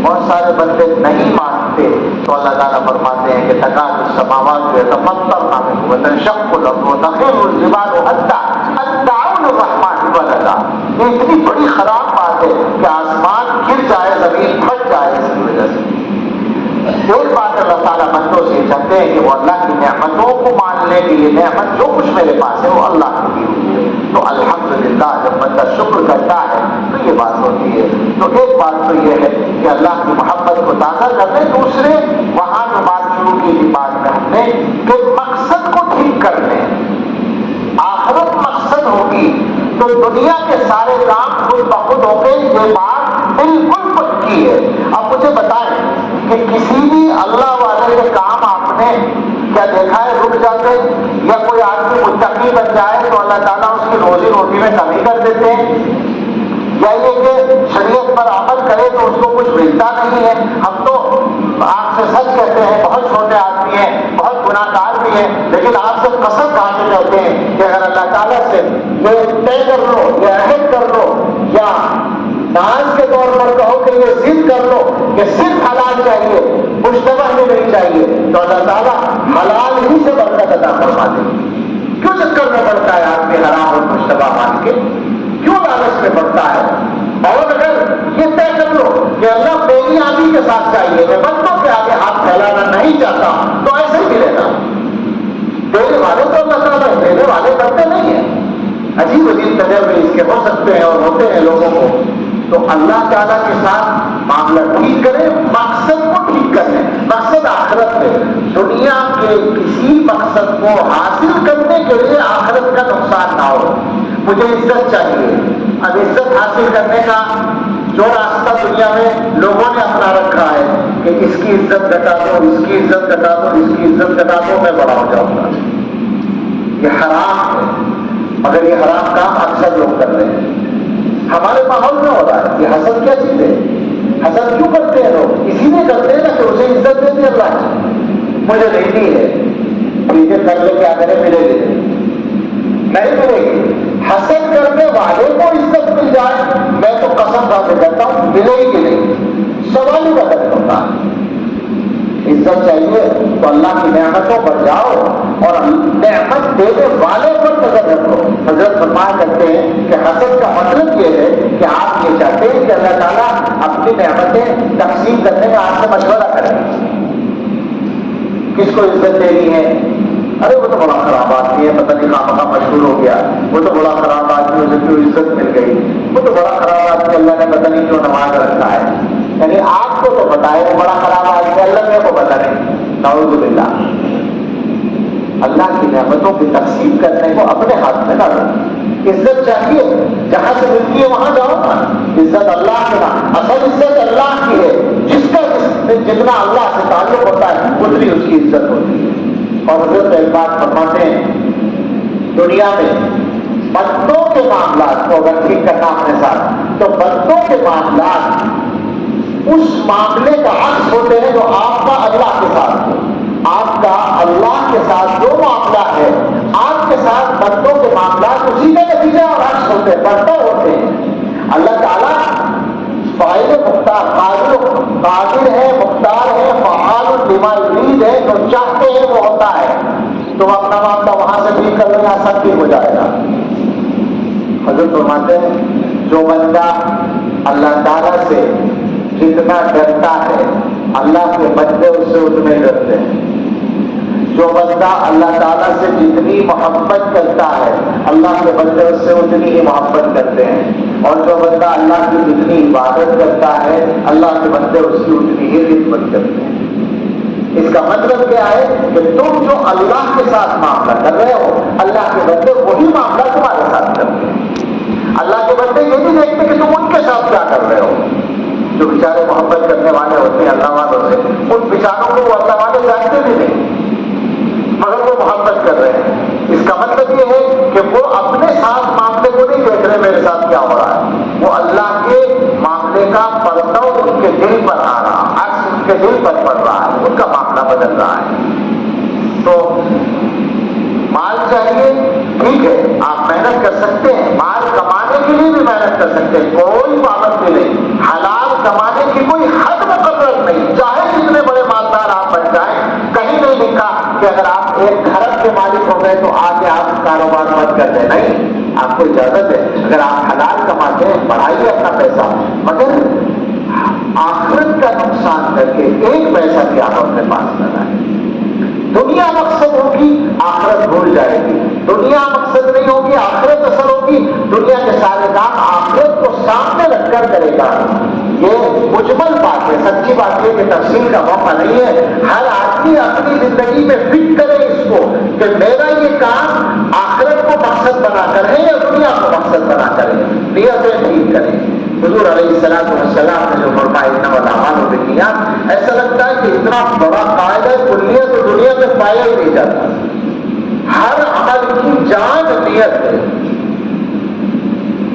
بہت سارے بندے نہیں مانتے تو اللہ تعالیٰ فرماتے ہیں کہ تکاد السماوات یتفطرن منہ وتنشق الارض وتخر الجبال هدا ان دعوا للرحمن ولدا. یہ اتنی بڑی خراب بات ہے کہ آسمان گر جائے, زمین پھٹ جائے اس کی وجہ سے. ایک بات اللہ تعالیٰ بندوں سے چاہتے ہیں کہ وہ اللہ کی نعمتوں کو مان لے کہ یہ نعمت جو کچھ میرے پاس ہے وہ اللہ کی دی ہوئی ہے. تو الحمدللہ جب بندہ شکر کرتا ہے تو یہ بات ہوتی ہے. تو ایک بات تو یہ ہے کہ اللہ کی محبت کو تازہ کرنے. دوسرے وہاں جو بات شروع کی تھی بات میں ہم نے کہ مقصد کو ٹھیک کرنے. آخرت مقصد ہوگی تو دنیا کے سارے کام خود بخود ہو کے یہ بات بالکل پکی ہے. اب مجھے بتائیں کہ کسی بھی اللہ والے کے کام آپ نے کیا دیکھا ہے رک جاتے, یا کوئی آدمی متقی بن جائے تو اللہ تعالیٰ اس کی روزی روٹی میں کمی کر دیتے ہیں, یا یہ کہ شریعت پر عمل کرے تو اس کو کچھ ملتا نہیں ہے. ہم تو آپ سے سچ کہتے ہیں, بہت چھوٹے آدمی ہیں, بہت گناہ گار بھی ہیں, لیکن آپ سے قسم کھا کے کہتے ہیں کہ اگر اللہ تعالیٰ سے یہ طے کر لو, یہ عہد کر لو, یا ناز کے طور پر کہو کہ یہ ضد کر لو کہ صرف حلال چاہیے, مشتبہ میں نہیں چاہیے, تو اللہ تعالیٰ حلال ہی سے برکت عطا فرما دے. کیوں چکر میں پڑتا ہے آدمی حرام اور مشتبہ مان کے؟ کیوں لالچ میں پڑتا ہے؟ اور اگر یہ طے کر لو کہ اللہ میری آدمی کے ساتھ چاہیے, میں بندوں کے آگے ہاتھ پھیلانا نہیں چاہتا, تو ایسے ہی ملے گا. دینے والے تو اللہ تعالیٰ دینے والے کرتے نہیں ہیں. عجیب عجیب تجربے اس کے ہو سکتے ہیں اور ہوتے ہیں لوگوں کو. تو اللہ تعالیٰ کے ساتھ معاملہ ٹھیک کریں, مقصد کو ٹھیک کریں. مقصد آخرت ہے. دنیا کے کسی مقصد کو حاصل کرنے کے لیے آخرت کا نقصان نہ ہو. مجھے عزت چاہیے, اب عزت حاصل کرنے کا جو راستہ دنیا میں لوگوں نے اپنا رکھا ہے کہ اس کی عزت گھٹا دو, اس کی عزت گھٹا دو, اس کی عزت گھٹا دو, میں بڑا ہو جاؤں گا. یہ حرام ہے, مگر یہ حرام کام اکثر لوگ کر رہے ہیں. ہمارے ماحول میں ہو رہا ہے. یہ حسد کیا چیز ہے؟ حسد کیوں کرتے ہیں لوگ؟ اسی لیے کرتے ہیں نا کہ اسے عزت دے دی اللہ کی. مجھے نہیں ہے, مجھے کر لے کیا کرے, ملے گی نہیں ملے گی. حسد کرنے والے کو عزت مل جائے, میں تو قسم کھا کے کہتا ہوں ملے ہی نہیں. سوال ہی بدل ہوتا ہے. عزت چاہیے تو اللہ کی نعمتوں پر جاؤ اور نعمت دینے والے پر نظر رکھو. حضرت فرمایا کرتے ہیں کہ حسد کا مطلب یہ ہے کہ آپ یہ چاہتے ہیں کہ اللہ تعالیٰ اپنی نعمتیں تقسیم کرنے میں آپ سے مشورہ کریں. کس کو عزت دینی ہے؟ ارے وہ تو بڑا خراب آدمی ہے, پتہ نہیں کہاں مشہور ہو گیا, وہ تو بڑا خراب آدمی, اسے کیوں عزت مل گئی, وہ تو بڑا خراب آدمی, اللہ نے پتہ نہیں کیوں نماز رکھا ہے. یعنی آپ کو تو پتا ہے وہ بڑا خراب آدمی, اللہ نے کو پتہ نہیں. نعوذ باللہ. اللہ کی نعمتوں کی تقسیم کرنے کو اپنے ہاتھ میں نہ رکھو. عزت چاہیے, جہاں سے ملتی ہے وہاں جاؤ نا. عزت اللہ کے نام, اصل عزت اللہ کی ہے. جس کا جتنا اللہ سے تعلق ہوتا ہے اتنی اس کی عزت ہوتی ہے. اور حضرت ایک بات فرماتے ہیں, دنیا میں بندوں کے معاملات کو اگر ٹھیک کرنا اپنے ساتھ تو بندوں کے معاملات اس معاملے کا عکس ہوتے ہیں جو آپ کا اللہ کے ساتھ ہے. آپ کا اللہ کے ساتھ جو معاملہ ہے, آپ کے ساتھ بندوں کے معاملات اسی کا نتیجہ اور عکس ہوتے ہیں, برتر ہوتے ہیں. اللہ تعالیٰ فاعل مختار, قادر ہے, مختار ہے, فعال لما یرید ہے, جو چاہتے ہیں وہ ہوتا ہے. تو وہ اپنا معاملہ وہاں سے ٹھیک کر لیں، سب ٹھیک ہو جائے گا۔ حضرت فرماتے ہیں جو بندہ اللہ تعالیٰ سے جتنا ڈرتا ہے اللہ کے بندے اس سے اتنے ڈرتے ہیں۔ جو بندہ اللہ تعالیٰ سے جتنی محبت کرتا ہے اللہ کے بندے اس سے اتنی ہی محبت کرتے ہیں، اور جو بندہ اللہ کی جتنی عبادت کرتا ہے اللہ کے بندے اس کی اتنی ہی خدمت کرتے ہیں۔ اس کا مطلب کیا ہے کہ تم جو اللہ کے ساتھ معاملہ کر رہے ہو اللہ کے بندے وہی معاملہ تمہارے ساتھ کرتے ہیں۔ اللہ کے بندے یہ نہیں دیکھتے کہ تم ان کے ساتھ کیا کر رہے ہو۔ جو بیچارے محبت کرنے والے ہوتے ہیں اللہ والوں سے، ان بیچاروں کو وہ اللہ والے جانتے بھی نہیں مگر وہ محبت کر رہے ہیں۔ اس کا مطلب یہ ہے کہ وہ اپنے ساتھ معاملے کو نہیں دیکھ رہے میرے ساتھ کیا ہو رہا ہے، وہ اللہ کے معاملے کا پردہ ان کے دل پر آ رہا، عکس ان کے دل پر پڑ رہا ہے، ان کا معاملہ بدل رہا ہے۔ تو مال چاہیے ٹھیک ہے، آپ محنت کر سکتے ہیں، مال کمانے کے لیے بھی محنت کر سکتے ہیں، کوئی پابندی نہیں، حلال کمانے کی کوئی حد مقرر نہیں، چاہے جتنے بڑے مالدار آپ بن جائیں، کہیں نہیں لکھا کہ اگر آپ ایک گھر کے مالک ہو گئے تو آگے آپ کاروبار مت کر دیں، نہیں، آپ کو اجازت ہے اگر آپ حلال کماتے ہیں بڑھائیے اپنا پیسہ، مگر آخرت کا نقصان کر کے ایک پیسہ بھی آپ اپنے پاس نہ لائیں۔ دنیا مقصد ہوگی آخرت بھول جائے گی، دنیا مقصد نہیں ہوگی آخرت اصل ہوگی، دنیا کے سارے کام آخرت کو سامنے رکھ کر کرے گا۔ یہ مجمل بات ہے، سچی بات ہے کہ تفصیل کا موقع نہیں ہے۔ ہر آدمی اپنی زندگی میں فٹ کرے اس کو کہ میرا یہ کام آخرت کو مقصد بنا کر ہے یا دنیا کو مقصد بنا کر ہے، نیتیں ٹھیک کرے۔ حضور علیہ السلام نے جو فرمایا انما الاعمال بالنیات، ایسا لگتا ہے کہ اتنا بڑا قاعدہ کلیہ تو دنیا میں پایا ہی نہیں جاتا۔ ہر عمل کی جان نیت ہے،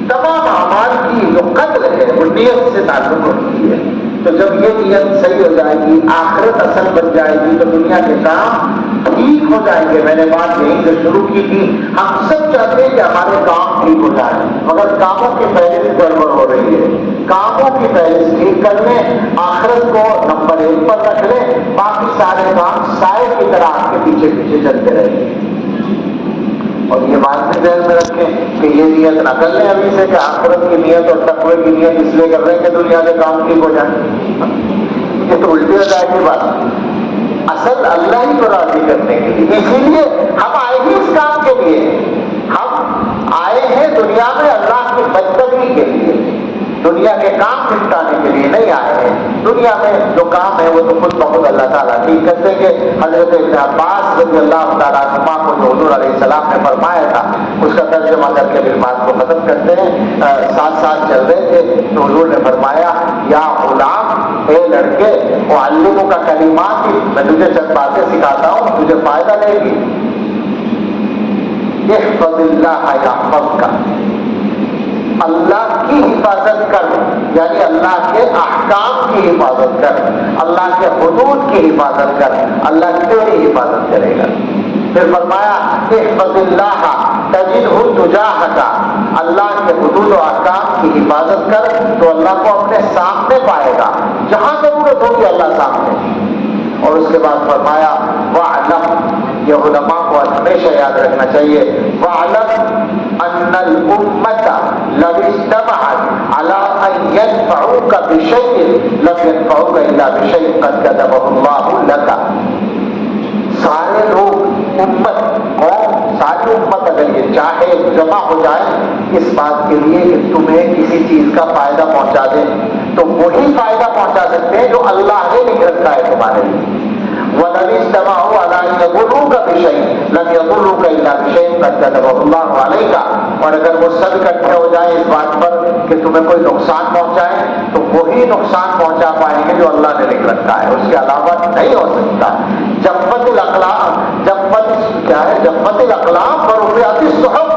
تمام اعمال کی جو قدر ہے وہ نیت سے تعلق رکھتی ہے۔ تو جب یہ نیت صحیح ہو جائے گی، آخرت اصل بن جائے گی، تو دنیا کے کام ٹھیک ہو جائیں گے۔ میں نے بات یہیں سے شروع کی تھی، ہم سب چاہتے ہیں کہ ہمارے کام ٹھیک ہو جائیں، مگر کاموں کی فہرست گڑبڑ ہو رہی ہے۔ کاموں کی فہرست ٹھیک کر لیں، آخرت کو نمبر 1 پر رکھ لیں، باقی سارے کام سائے کی طرح آپ کے پیچھے پیچھے چلتے رہیں گے۔ اور یہ بات بھی ذہن میں رکھیں کہ یہ نیت نہ کر لیں ابھی سے کہ آخرت کی نیت اور تقوی کی نیت اس لیے کر رہے ہیں کہ دنیا کے کام ٹھیک ہو جائیں، یہ تو الٹی ہو جائے گی بات۔ اصل اللہ ہی کو راضی کرنے کے لیے، اسی لیے ہم آئے ہی اس کام کے لیے، ہم آئے ہیں دنیا میں اللہ کی بندگی کے لیے، دنیا کے کام نپٹانے کے لیے نہیں آئے ہیں۔ دنیا میں جو کام ہے وہ تو خود بخود اللہ تعالیٰ ٹھیک کر دیں گے۔ حضرت ابن عباس رضی اللہ تعالیٰ عنہما کو جو حضور علیہ السلام نے فرمایا تھا اس کا ترجمہ کر کے پھر بات کو ختم کرتے ہیں۔ 7 سال چل رہے تھے تو حضور نے فرمایا یا غلام، اے لڑکے، معلموں کا کلمات ہی، میں تجھے چند باتیں سکھاتا ہوں تجھے فائدہ دے گی۔ احفظ اللہ یحفظک، اللہ کی حفاظت کر، یعنی اللہ کے احکام کی حفاظت کر، اللہ کے حدود کی حفاظت کر، اللہ تیری حفاظت کرے گا۔ پھر فرمایا احفظ اللہ تجدہ تجاہک، اللہ کے حدود و احکام کی حفاظت کر تو اللہ کو اپنے سامنے پائے گا، جہاں ضرورت ہوگی اللہ سامنے۔ اور اس کے بعد فرمایا وَاعْلَمْ، یہ علماء کو ہمیشہ یاد رکھنا چاہیے، وَاعْلَمْ أَنَّ الْأُمَّةَ لَوْ اجْتَمَعَتْ عَلَىٰ أَن يَنفَعُوكَ بِشَيْءٍ لَمْ يَنفَعُوكَ إِلَّا بِشَيْءٍ قَدْ كَتَبَهُ اللَّهُ لَكَ۔ سارے لوگ، امت، قوم، ساری امت اگر یہ چاہے جمع ہو جائے اس بات کے لیے کہ تمہیں کسی چیز کا فائدہ پہنچا دیں، تو وہی فائدہ پہنچا سکتے ہیں جو اللہ نے لکھ رکھا ہے تمہارے لیے۔ وَلَوِ اجْتَمَعُوا عَلَىٰ أَن يَضُرُّوكَ بِشَيْءٍ لَمْ يَضُرُّوكَ إِلَّا بِشَيْءٍ قَدْ كَتَبَهُ اللَّهُ عَلَيْكَ۔ اور اگر وہ سب اکٹھے ہو جائیں اس بات پر کہ تمہیں کوئی نقصان پہنچائے تو وہی نقصان پہنچا پائیں گے جو اللہ نے لکھ رکھا ہے، اس کے علاوہ نہیں ہو سکتا۔ جفت الاقلام، جفت الاقلام ورفعت الصحف،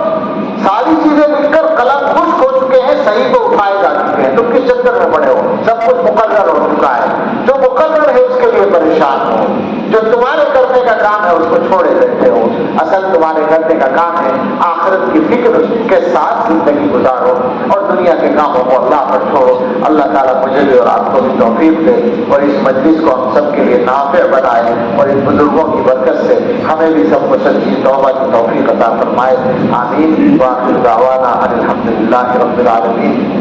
ساری چیزیں مل کر قلم خشک ہو چکے ہیں، صحیح کو اٹھائے جا چکے ہیں، تم کس چکر میں پڑے ہو؟ سب کچھ مقرر ہو چکا ہے، جو مقرر ہے اس کے لیے پریشان ہو، جو تمہارے کرنے کا کام ہے اس کو چھوڑے بیٹھے ہو. اصل تمہارے کرنے کا کام ہے آخرت کی فکر کے ساتھ زندگی گزارو اور دنیا کے کاموں کو اللہ پر چھوڑو. اللہ تعالیٰ مجھے بھی اور آپ کو بھی توفیق دے اور اس مجلس کو ہم سب کے لیے نافع بنائے اور ان بزرگوں کی برکت سے ہمیں بھی سب کو سچی توبہ کی توفیق عطا فرمائے. آمین. وآخر دعوانا ان الحمد للہ رب العالمین.